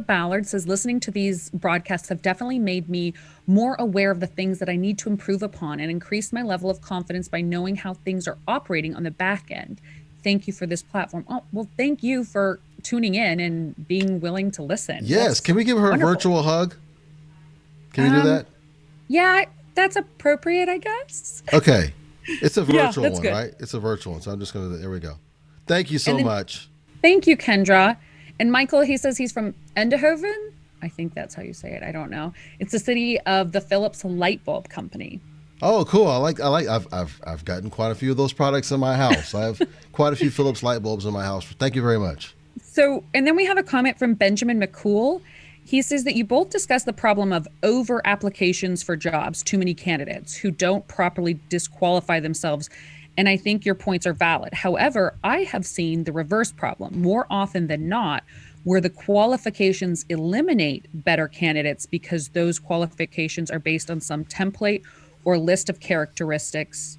Ballard says, listening to these broadcasts have definitely made me more aware of the things that I need to improve upon and increase my level of confidence by knowing how things are operating on the back end. Thank you for this platform. Oh, well, thank you for tuning in and being willing to listen. Yes. That's Can we give her wonderful. a virtual hug? Can we do that? Yeah, that's appropriate, I guess. Okay. It's a virtual that's one, good. right? It's a virtual one. So I'm just going to, there we go. Thank you so much. Thank you, Kendra. And Michael, he says he's from Eindhoven. I think that's how you say it. I don't know. It's the city of the Philips light bulb company. Oh, cool. I've gotten quite a few of those products in my house. I have quite a few Philips light bulbs in my house. Thank you very much. So, and then we have a comment from Benjamin McCool. He says that you both discuss the problem of over applications for jobs, too many candidates who don't properly disqualify themselves. And I think your points are valid. However, I have seen the reverse problem more often than not, where the qualifications eliminate better candidates because those qualifications are based on some template or list of characteristics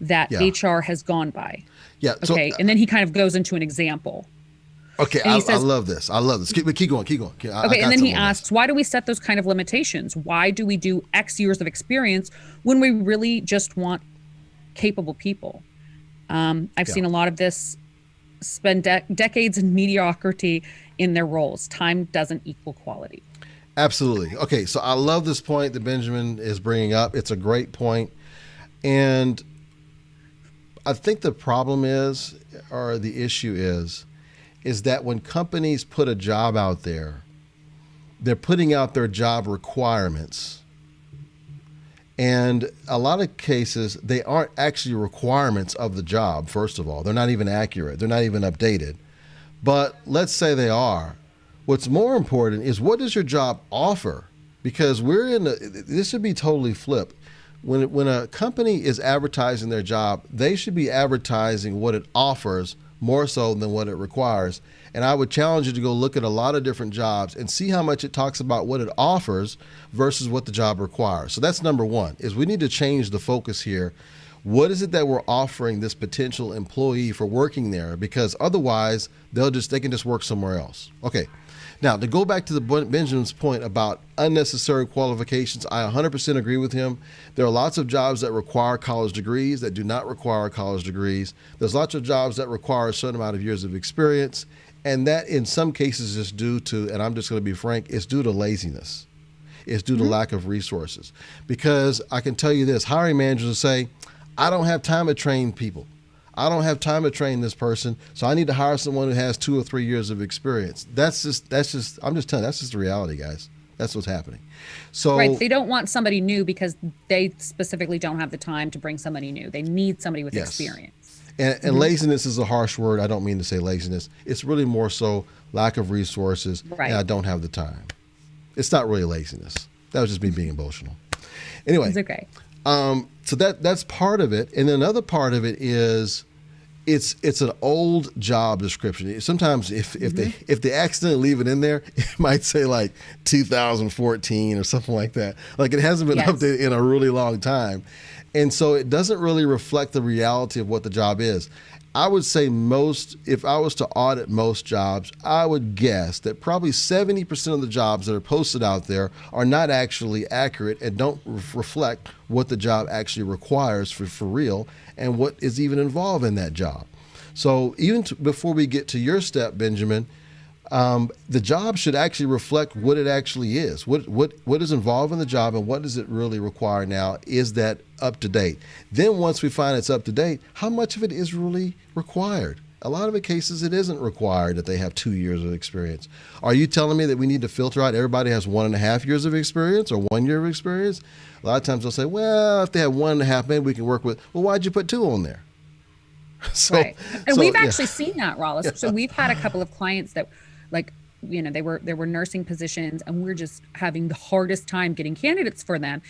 that HR has gone by. Yeah. Okay. And then he kind of goes into an example. Okay, And I he says- love this. I love this. Keep going. Okay, and then he asks, why do we set those kind of limitations? Why do we do X years of experience when we really just want capable people? I've seen a lot of this spend decades in mediocrity in their roles. Time doesn't equal quality. Absolutely. Okay, so I love this point that Benjamin is bringing up. It's a great point. And I think the problem is, or the issue is that when companies put a job out there, they're putting out their job requirements. And a lot of cases, they aren't actually requirements of the job, first of all. They're not even accurate. They're not even updated. But let's say they are. What's more important is, what does your job offer? Because this should be totally flipped. When a company is advertising their job, they should be advertising what it offers more so than what it requires. And I would challenge you to go look at a lot of different jobs and see how much it talks about what it offers versus what the job requires. So that's number one, is we need to change the focus here. What is it that we're offering this potential employee for working there? Because otherwise they can just work somewhere else. Okay. Now, to go back to Benjamin's point about unnecessary qualifications, I 100% agree with him. There are lots of jobs that require college degrees that do not require college degrees. There's lots of jobs that require a certain amount of years of experience, and that in some cases is due to, and I'm just going to be frank, it's due to laziness. It's due to lack of resources. Because I can tell you this, hiring managers will say, I don't have time to train people. I don't have time to train this person, so I need to hire someone who has 2 or 3 years of experience. I'm just telling you, that's just the reality, guys. That's what's happening. So Right. They don't want somebody new because they specifically don't have the time to bring somebody new. They need somebody with experience. And laziness is a harsh word. I don't mean to say laziness. It's really more so lack of resources, Right. and I don't have the time. It's not really laziness. That was just me being emotional. Anyway. It's okay. So that's part of it. And then another part of it is it's an old job description. Sometimes if they accidentally leave it in there, it might say like 2014 or something like that. Like it hasn't been updated in a really long time. And so it doesn't really reflect the reality of what the job is. I would say if I was to audit most jobs, I would guess that probably 70% of the jobs that are posted out there are not actually accurate and don't reflect what the job actually requires for real and what is even involved in that job. So even before we get to your step, Benjamin, the job should actually reflect what it actually is. What is involved in the job and what does it really require now? Is that up to date? Then once we find it's up to date, how much of it is really required? A lot of the cases it isn't required that they have 2 years of experience. Are you telling me that we need to filter out everybody has 1.5 years of experience or 1 year of experience? A lot of times they'll say, well, if they have 1.5, maybe we can work with, well, why'd you put 2 on there? Right. And we've actually seen that, Rollis. Yeah. So we've had a couple of clients that they were nursing positions and we're just having the hardest time getting candidates for them.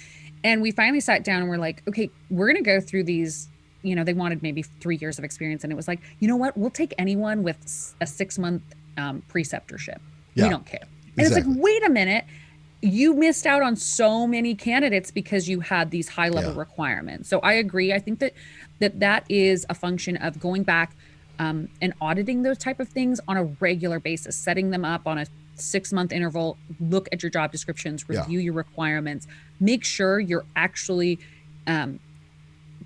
And we finally sat down and we're like, okay, we're going to go through these, they wanted maybe 3 years of experience. And it was like, you know what, we'll take anyone with a 6-month preceptorship. Yeah, we don't care. And exactly. It's like, wait a minute, you missed out on so many candidates because you had these high level requirements. So I agree. I think that is a function of going back and auditing those type of things on a regular basis, setting them up on a 6-month interval, look at your job descriptions, review your requirements, make sure you're actually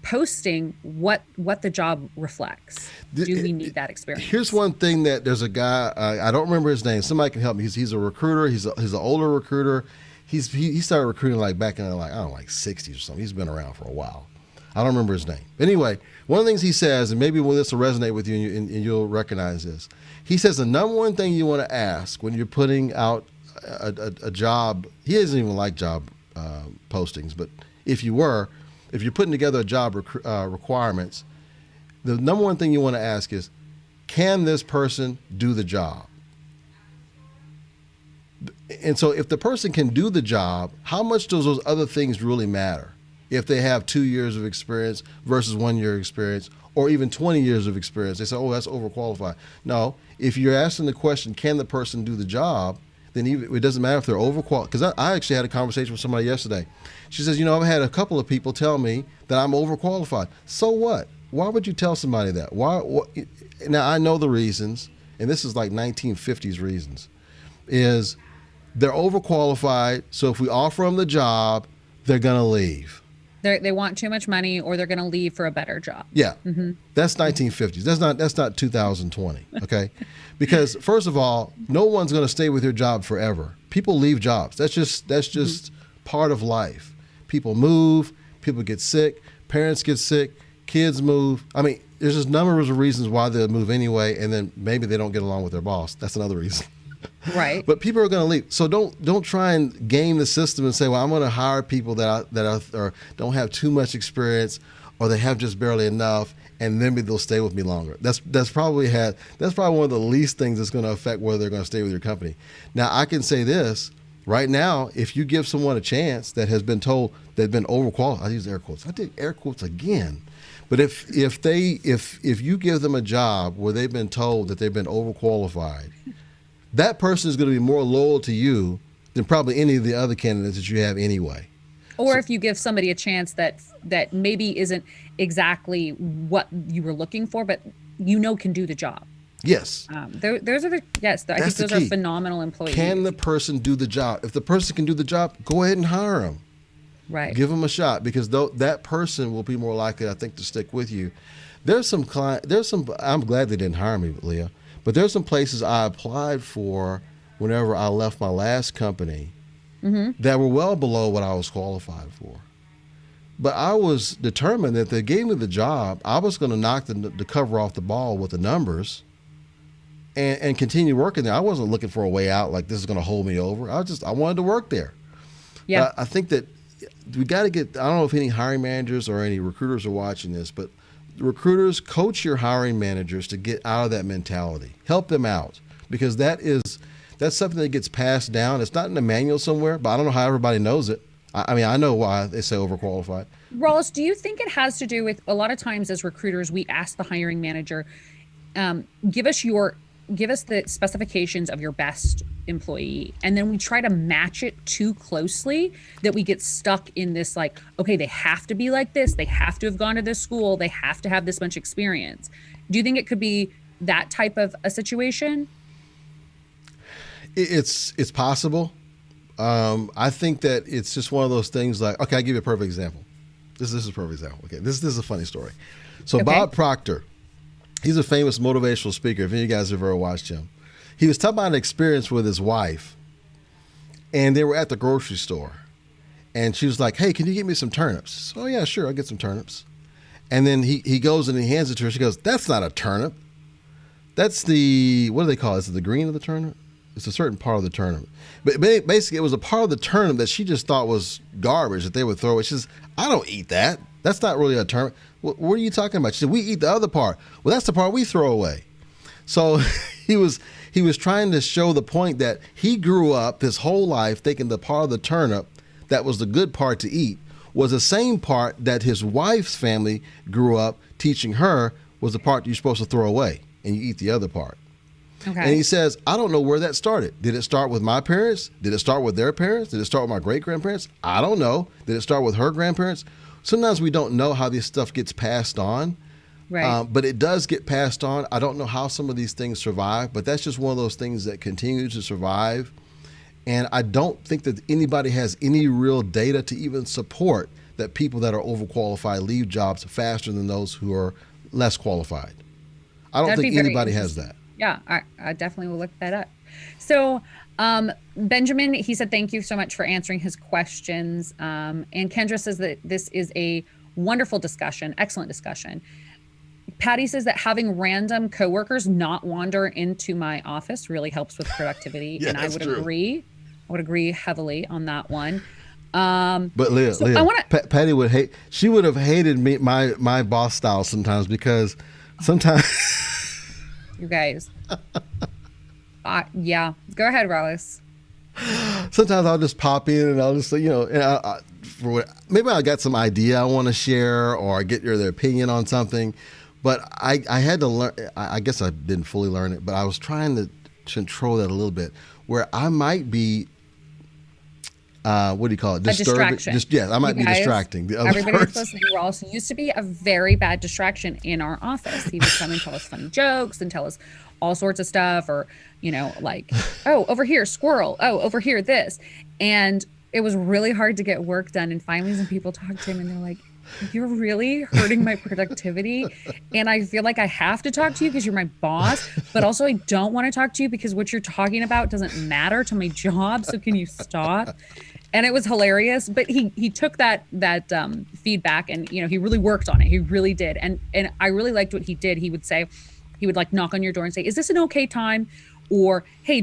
posting what the job reflects. Do we need that experience? Here's one thing that there's a guy, I don't remember his name. Somebody can help me. He's a recruiter. He's an older recruiter. He started recruiting like back in like 60s or something. He's been around for a while. I don't remember his name. Anyway, one of the things he says, and maybe this will resonate with you and you'll recognize this. He says the number one thing you want to ask when you're putting out a job, he doesn't even like job postings, but if you're putting together a job requirements, the number one thing you want to ask is, can this person do the job? And so if the person can do the job, how much does those other things really matter? If they have 2 years of experience versus 1 year experience, or even 20 years of experience, they say, oh, that's overqualified. No, if you're asking the question, can the person do the job, then it doesn't matter if they're overqualified. Because I actually had a conversation with somebody yesterday. She says, I've had a couple of people tell me that I'm overqualified. So what? Why would you tell somebody that? Why? Now, I know the reasons, and this is like 1950s reasons, is they're overqualified, so if we offer them the job, they're going to leave. They want too much money, or they're going to leave for a better job. Yeah, That's 1950s. That's not 2020. Okay, because first of all, no one's going to stay with your job forever. People leave jobs. That's just part of life. People move. People get sick. Parents get sick. Kids move. I mean, there's just numbers of reasons why they'll move anyway, and then maybe they don't get along with their boss. That's another reason. Right. But people are going to leave. So don't try and game the system and say, well, I'm going to hire people that don't have too much experience, or they have just barely enough, and then maybe they'll stay with me longer. That's probably one of the least things that's going to affect whether they're going to stay with your company. Now, I can say this right now: if you give someone a chance that has been told they've been overqualified, I use air quotes. I did air quotes again. But if you give them a job where they've been told that they've been overqualified, that person is going to be more loyal to you than probably any of the other candidates that you have anyway. Or if you give somebody a chance that maybe isn't exactly what you were looking for, but can do the job. Yes. I think those are phenomenal employees. Can the person do the job? If the person can do the job, go ahead and hire them. Right. Give them a shot, because that person will be more likely, I think, to stick with you. I'm glad they didn't hire me, Leah. But there's some places I applied for whenever I left my last company that were well below what I was qualified for. But I was determined that if they gave me the job, I was going to knock the cover off the ball with the numbers and continue working there. I wasn't looking for a way out, like this is going to hold me over. I wanted to work there. Yeah. But I think that we got to get, I don't know if any hiring managers or any recruiters are watching this, but recruiters, coach your hiring managers to get out of that mentality. Help them out, because that's something that gets passed down. It's not in a manual somewhere, but I don't know how everybody knows it. I mean, I know why they say overqualified. Rollis, do you think it has to do with a lot of times as recruiters, we ask the hiring manager, um, give us your give us the specifications of your best employee, and then we try to match it too closely that we get stuck in this like, okay, they have to be like this, they have to have gone to this school, they have to have this much experience. Do you think it could be that type of a situation? It's possible. I think that it's just one of those things. Like, okay, I'll give you a perfect example. This is a perfect example. Okay, this is a funny story. So Okay. Bob Proctor, he's a famous motivational speaker. If any of you guys have ever watched him, he was talking about an experience with his wife, and they were at the grocery store, and she was like, "Hey, can you get me some turnips?" So, "Oh yeah, sure, I'll get some turnips." And then he goes and he hands it to her. She goes, "That's not a turnip. That's the, what do they call it? Is it the green of the turnip? It's a certain part of the turnip." But basically, it was a part of the turnip that she just thought was garbage that they would throw away. She says, "I don't eat that. That's not really a turnip." What are you talking about? She said, "We eat the other part." "Well, that's the part we throw away." So he was trying to show the point that he grew up his whole life thinking the part of the turnip that was the good part to eat was the same part that his wife's family grew up teaching her was the part you're supposed to throw away, and you eat the other part. Okay. And he says, "I don't know where that started. Did it start with my parents? Did it start with their parents? Did it start with my great-grandparents? I don't know. Did it start with her grandparents?" Sometimes we don't know how this stuff gets passed on, Right. but it does get passed on. I don't know how some of these things survive, but that's just one of those things that continue to survive. And I don't think that anybody has any real data to even support that people that are overqualified leave jobs faster than those who are less qualified. I don't That'd think be very anybody has interesting. that. Yeah, I definitely will look that up. So, Benjamin, he said, thank you so much for answering his questions. And Kendra says that this is a wonderful discussion, excellent discussion. Patty says that having random coworkers not wander into my office really helps with productivity. Yeah, and I that's would true. agree. I would agree heavily on that one. But Leah, So I want to, Patty would hate. She would have hated me, my boss style sometimes, because sometimes you guys. Yeah, go ahead, Rollis. sometimes I'll just pop in and I'll just say, and maybe I got some idea I want to share, or I get their opinion on something. But I had to learn. I guess I didn't fully learn it, but I was trying to control that a little bit, where I might be. What do you call it? Disturbing. Distraction. Yeah, I might You be guys, distracting the other everybody that's person. listening, Ross used to be a very bad distraction in our office. He would come and tell us funny jokes and tell us all sorts of stuff, or, like, oh, over here, squirrel. Oh, over here, this. And it was really hard to get work done. And finally, some people talked to him and they're like, "You're really hurting my productivity. And I feel like I have to talk to you because you're my boss, but also I don't want to talk to you because what you're talking about doesn't matter to my job. So can you stop?" And it was hilarious, but he took that feedback, and he really worked on it. He really did. And I really liked what he did. He would like knock on your door and say, "Is this an okay time?" Or, "Hey,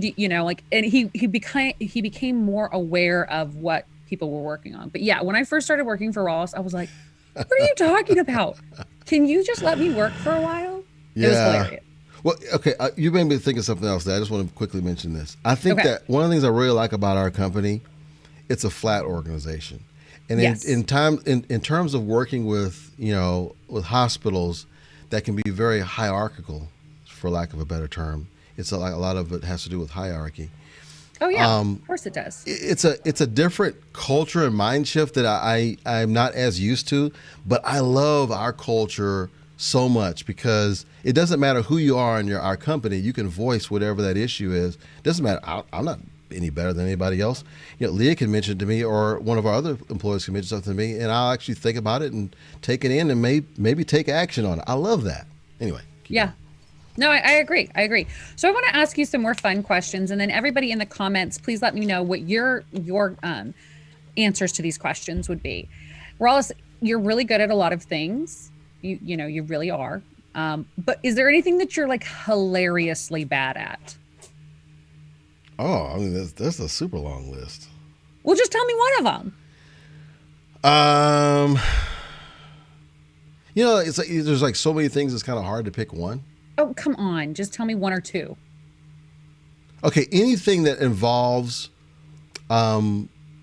and he became more aware of what people were working on. But yeah, when I first started working for Ross, I was like, "What are you talking about? Can you just let me work for a while?" It was hilarious. Well, okay, you made me think of something else. I just want to quickly mention this. I think Okay. that one of the things I really like about our company, it's a flat organization, and Yes. in terms of working with with hospitals that can be very hierarchical, for lack of a better term. It's like a lot of it has to do with hierarchy. Oh yeah, of course it does. It's a different culture and mind shift that I'm not as used to, but I love our culture so much because it doesn't matter who you are in our company. You can voice whatever that issue is. It doesn't matter. I'm not any better than anybody else. Leah can mention it to me, or one of our other employees can mention something to me, and I'll actually think about it and take it in and maybe take action on it. I love that. Anyway. Yeah. No, I agree. I agree. So I want to ask you some more fun questions, and then everybody in the comments, please let me know what your answers to these questions would be. Rollis, you're really good at a lot of things. You really are. But is there anything that you're like hilariously bad at? Oh, I mean, that's a super long list. Well, just tell me one of them. It's like there's like so many things. It's kind of hard to pick one. Oh, come on. Just tell me one or two. Okay, anything that involves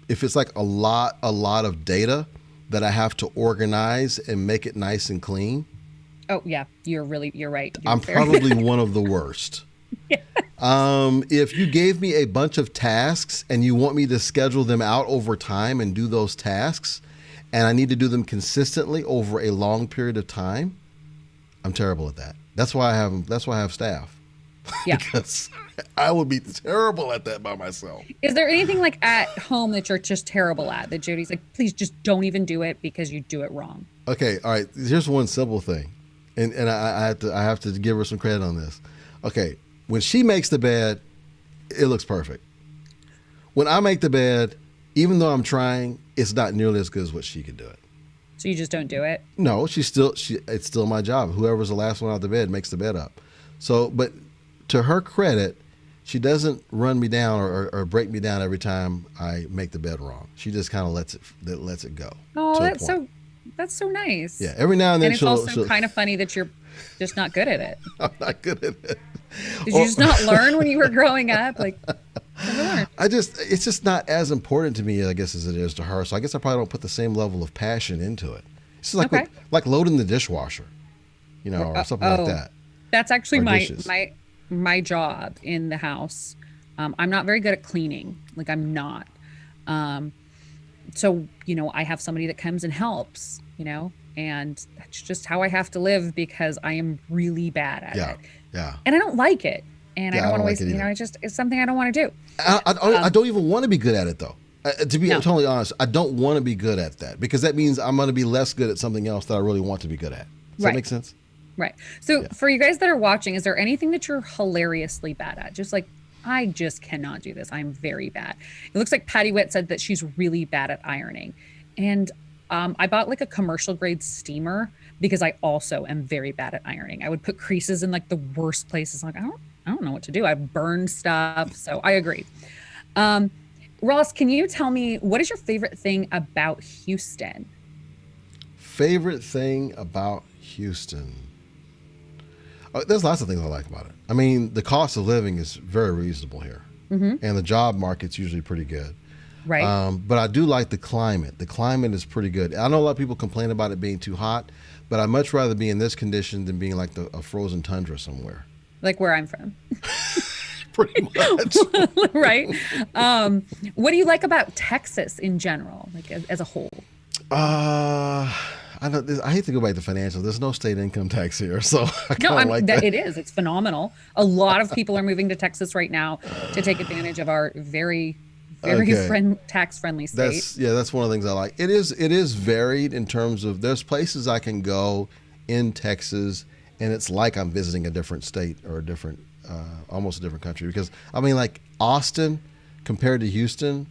if it's like a lot of data that I have to organize and make it nice and clean, Oh yeah, you're right. You're I'm very probably one of the worst. If you gave me a bunch of tasks and you want me to schedule them out over time and do those tasks, and I need to do them consistently over a long period of time, I'm terrible at that. That's why I have staff. Yeah. Because I would be terrible at that by myself. Is there anything like at home that you're just terrible at that Jody's like, please just don't even do it because you do it wrong? Okay, all right. Here's one simple thing, and I have to give her some credit on this. Okay, when she makes the bed, it looks perfect. When I make the bed, even though I'm trying, it's not nearly as good as what she can do it. So you just don't do it? No, it's still my job. Whoever's the last one out of the bed makes the bed up. So, but to her credit, she doesn't run me down or break me down every time I make the bed wrong. She just kind of lets it go. Oh, that's so nice. Yeah, every now and then and it's also kind of funny that you're just not good at it. I'm not good at it. Did you just not learn when you were growing up? Like, never learned. It's just not as important to me, I guess, as it is to her. So I guess I probably don't put the same level of passion into it. It's just like like loading the dishwasher, or something like that. That's actually Dishes. my job in the house. I'm not very good at cleaning. Like I'm not. So, I have somebody that comes and helps, and that's just how I have to live because I am really bad at it. Yeah. And I don't like it. And I don't want to like waste, it's something I don't want to do. I don't even want to be good at it though. To be totally honest, I don't want to be good at that because that means I'm going to be less good at something else that I really want to be good at. Does that make sense? Right. So for you guys that are watching, is there anything that you're hilariously bad at? Just like, I just cannot do this. I'm very bad. It looks like Patty Witt said that she's really bad at ironing. And I bought like a commercial grade steamer because I also am very bad at ironing. I would put creases in like the worst places. Like, I don't know what to do. I've burned stuff. So I agree. Ross, can you tell me what is your favorite thing about Houston? Favorite thing about Houston? There's lots of things I like about it. I mean, the cost of living is very reasonable here, and the job market's usually pretty good. Right. But I do like the climate. The climate is pretty good. I know a lot of people complain about it being too hot, but I'd much rather be in this condition than being like a frozen tundra somewhere. Like where I'm from. Pretty much. Right. What do you like about Texas in general, like as a whole? I hate to go back to financial. There's no state income tax here, so I kind of like that. It is. It's phenomenal. A lot of people are moving to Texas right now to take advantage of our very tax-friendly state. That's one of the things I like. It is varied in terms of there's places I can go in Texas, and it's like I'm visiting a different state or almost a different country. Because I mean, like Austin compared to Houston,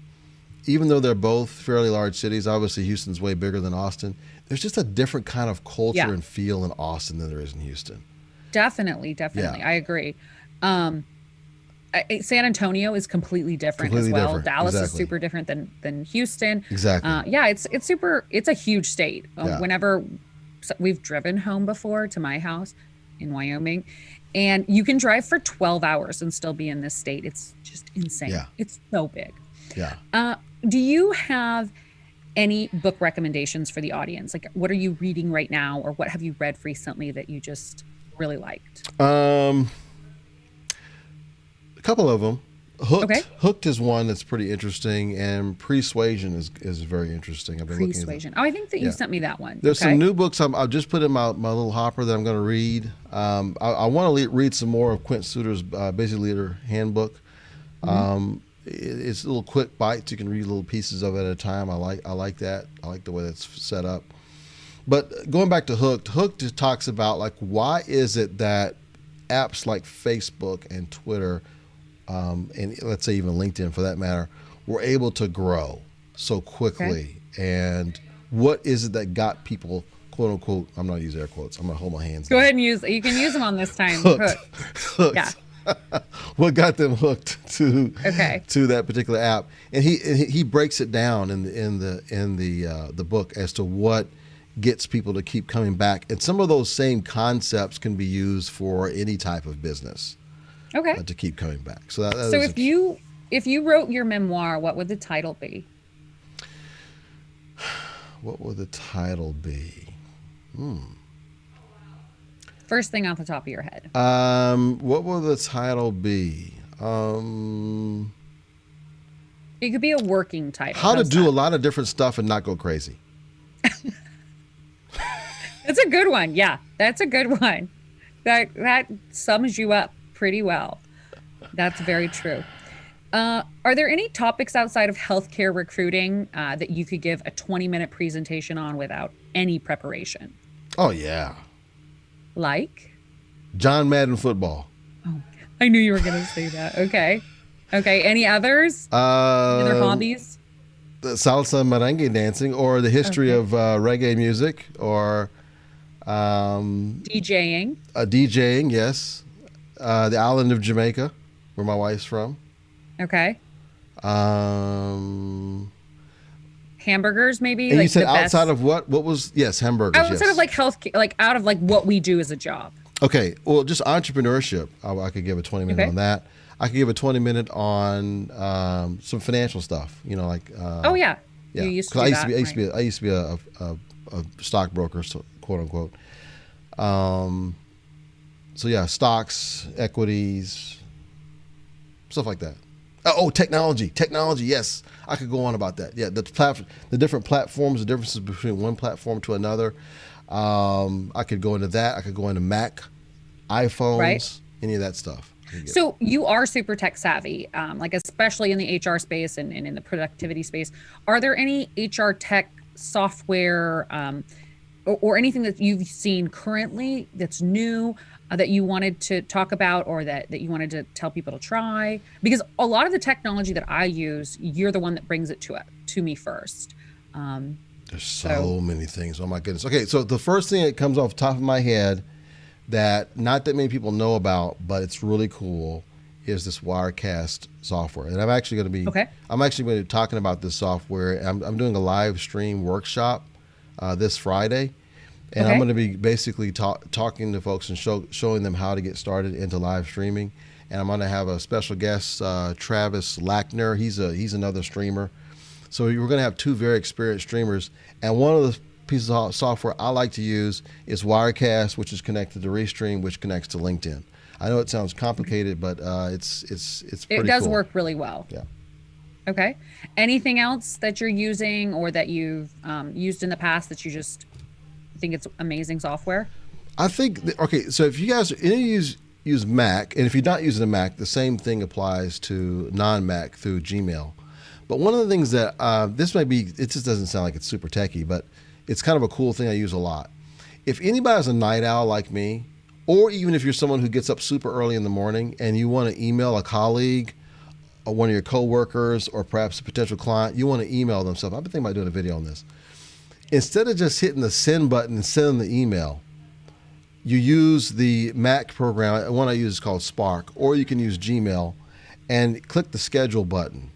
even though they're both fairly large cities, obviously Houston's way bigger than Austin. There's just a different kind of culture and feel in Austin than there is in Houston. Definitely. Yeah. I agree. San Antonio is completely different as well. Different. Dallas is super different than Houston. Exactly. It's a huge state. Whenever we've driven home before to my house in Wyoming, and you can drive for 12 hours and still be in this state. It's just insane. Yeah. It's so big. Yeah. Do you have any book recommendations for the audience? Like, what are you reading right now, or what have you read recently that you just really liked? A couple of them. Hooked. Okay. Hooked is one that's pretty interesting, and Persuasion is very interesting. I've been looking at Persuasion. I think that you sent me that one. There's some new books I'll just put in my little hopper that I'm going to read. I want to read some more of Quint Suter's Busy Leader Handbook. It's little quick bites. You can read little pieces of it at a time. I like that. I like the way that's set up. But going back to Hooked just talks about like why is it that apps like Facebook and Twitter, and let's say even LinkedIn for that matter, were able to grow so quickly, and what is it that got people, quote unquote, I'm not using air quotes, I'm gonna hold my hands. Go ahead and you can use them on this time. Hooked. Yeah. What got them hooked to that particular app, and he breaks it down in the book as to what gets people to keep coming back, and some of those same concepts can be used for any type of business. To keep coming back. So if you wrote your memoir, what would the title be? What will the title be? First thing off the top of your head. What will the title be? It could be a working title. How to How's do that? a lot of different stuff and not go crazy. That's a good one. Yeah, that's a good one. That sums you up pretty well. That's very true. Are there any topics outside of healthcare recruiting that you could give a 20-minute presentation on without any preparation? Oh yeah, Like? John Madden football. Oh, I knew you were going to say that. Okay. Okay. Any others? Other hobbies? The salsa merengue dancing, or the history Okay. of reggae music, or DJing. DJing. Yes, the island of Jamaica, where my wife's from. Okay. Um, Hamburgers, maybe? and you Like said the best. outside of what? What was? Yes, hamburgers. Outside Yes. of like health, like out of like what we do as a job. Okay, well, just entrepreneurship. I could give a 20-minute Okay. on that. I could give a 20-minute on some financial stuff. Like Oh yeah. yeah. You used to 'Cause do I that. used to be I used to be a stockbroker, so, quote unquote. So yeah, stocks, equities, stuff like that. Oh, technology. Yes, I could go on about that. Yeah, the different platforms, the differences between one platform to another. I could go into that. I could go into Mac, iPhones, Right. any of that stuff. So you are super tech savvy, like especially in the HR space and in the productivity space. Are there any HR tech software or anything that you've seen currently that's new that you wanted to talk about or that you wanted to tell people to try? Because a lot of the technology that I use, you're the one that brings it to me first. There's so many things. Oh my goodness. Okay, so the first thing that comes off the top of my head that not that many people know about, but it's really cool, is this Wirecast software. And I'm actually going to be talking about this software. I'm doing a live stream workshop this Friday, and I'm going to be basically talking to folks and showing them how to get started into live streaming. And I'm going to have a special guest, Travis Lackner. He's another streamer. So we're going to have two very experienced streamers. And one of the pieces of software I like to use is Wirecast, which is connected to Restream, which connects to LinkedIn. I know it sounds complicated, but it's pretty It does cool. work really well. Yeah. Okay. Anything else that you're using or that you've used in the past that you just think it's amazing software? I think, so if you guys, any of you use Mac, and if you're not using a Mac, the same thing applies to non-Mac through Gmail. But one of the things that, it just doesn't sound like it's super techy, but it's kind of a cool thing I use a lot. If anybody's a night owl like me, or even if you're someone who gets up super early in the morning and you want to email a colleague or one of your coworkers or perhaps a potential client, you want to email them stuff. I've been thinking about doing a video on this. Instead of just hitting the send button and sending the email, you use the Mac program. One I use is called Spark, or you can use Gmail and click the schedule button.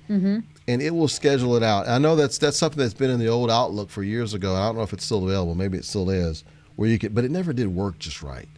Mm-hmm. And it will schedule it out. I know that's something that's been in the old Outlook for years ago. I don't know if it's still available. Maybe it still is, where you could, but it never did work just right.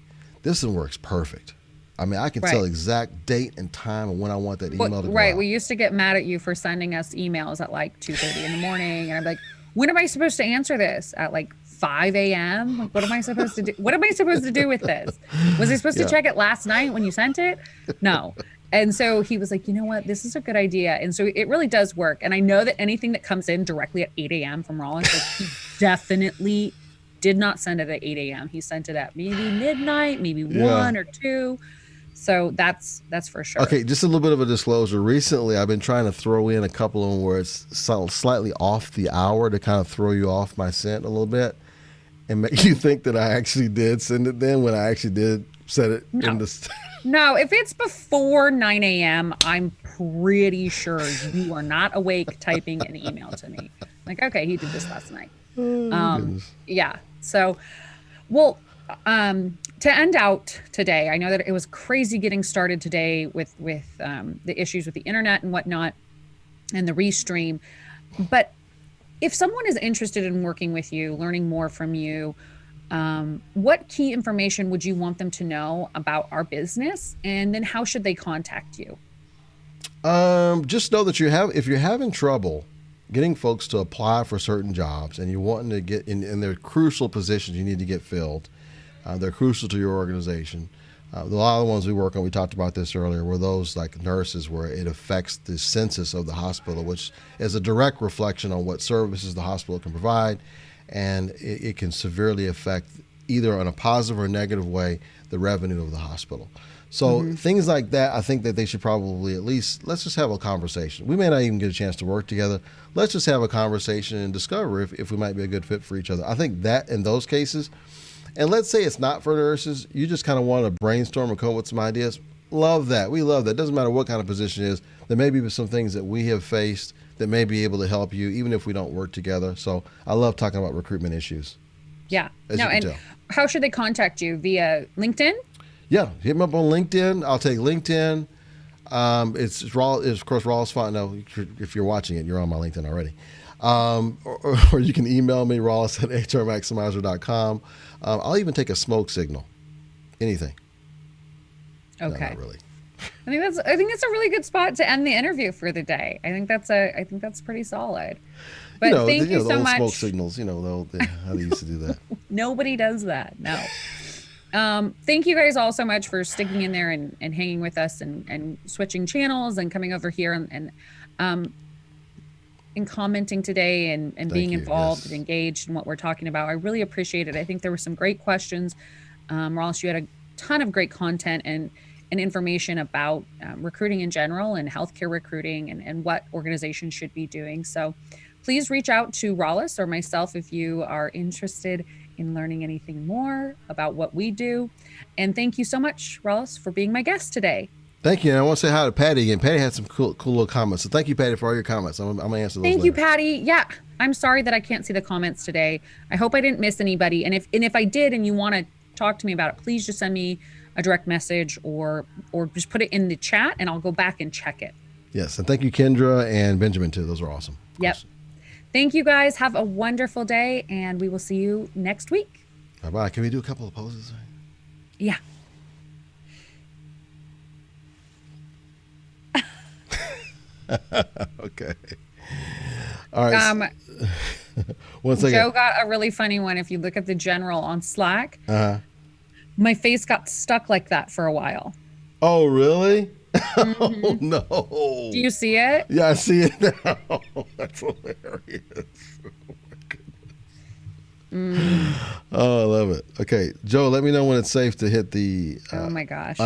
This one works perfect. I mean, I can tell exact date and time and when I want that email to go out. We used to get mad at you for sending us emails at like 2:30 in the morning, and I'm like, when am I supposed to answer this? At like 5 a.m.? Like, what am I supposed to do? What am I supposed to do with this? Was I supposed to check it last night when you sent it? No. And so he was like, you know what? This is a good idea. And so it really does work. And I know that anything that comes in directly at 8 a.m. from Rollis, like, he definitely did not send it at 8 a.m. He sent it at maybe midnight, maybe 1 or 2. So that's for sure. Okay, just a little bit of a disclosure. Recently, I've been trying to throw in a couple of them where it's slightly off the hour to kind of throw you off my scent a little bit and make you think that I actually did send it then when I actually did set it in the... No, if it's before 9 a.m., I'm pretty sure you are not awake typing an email to me. Like, okay, he did this last night. Yeah. So, well, to end out today, I know that it was crazy getting started today with the issues with the internet and whatnot and the restream. But if someone is interested in working with you, learning more from you, what key information would you want them to know about our business? And then how should they contact you? Just know that if you're having trouble getting folks to apply for certain jobs, and you're wanting to get in their crucial positions you need to get filled. They're crucial to your organization. A lot of the ones we work on, we talked about this earlier, were those like nurses, where it affects the census of the hospital, which is a direct reflection on what services the hospital can provide, and it can severely affect, either in a positive or negative way, the revenue of the hospital. So things like that, I think that they should probably at least, let's just have a conversation. We may not even get a chance to work together. Let's just have a conversation and discover if we might be a good fit for each other. I think that in those cases, and let's say it's not for nurses, you just kind of want to brainstorm and come up with some ideas. Love that. We love that. It doesn't matter what kind of position it is. There may be some things that we have faced that may be able to help you, even if we don't work together. So I love talking about recruitment issues. Yeah. As you can tell. How should they contact you? Via LinkedIn? Yeah, hit me up on LinkedIn. I'll take LinkedIn. It's of course Rollis Fontenot. If you're watching it, you're on my LinkedIn already. Or you can email me, rollis@hrmaximizer.com. I'll even take a smoke signal. Anything. Okay. No, not really. I think that's a really good spot to end the interview for the day. I think that's pretty solid. But thank you so old much. Smoke signals, how they used to do that. Nobody does that. No. Thank you guys all so much for sticking in there and hanging with us and switching channels and coming over here and commenting today and being involved and engaged in what we're talking about. I really appreciate it. I think there were some great questions. Rollis, you had a ton of great content and information about recruiting in general and healthcare recruiting and what organizations should be doing. So please reach out to Rollis or myself if you are interested in learning anything more about what we do. And thank you so much, Rollis, for being my guest today. Thank you. And I want to say hi to Patty again. Patty had some cool little comments. So thank you, Patty, for all your comments. I'm going to answer those Thank later. you, Patty. Yeah, I'm sorry that I can't see the comments today. I hope I didn't miss anybody. And if I did and you want to talk to me about it, please just send me a direct message or just put it in the chat and I'll go back and check it. Yes. And thank you, Kendra and Benjamin, too. Those are awesome. Yep. Thank you, guys. Have a wonderful day, and we will see you next week. Bye-bye. Can we do a couple of poses? Yeah. Okay. All right. One second. Joe got a really funny one. If you look at the general on Slack, my face got stuck like that for a while. Oh, really? Oh, no. Do you see it? Yeah, I see it now. That's hilarious. Oh, my goodness. Oh, I love it. Okay, Joe, let me know when it's safe to hit the... oh, my gosh.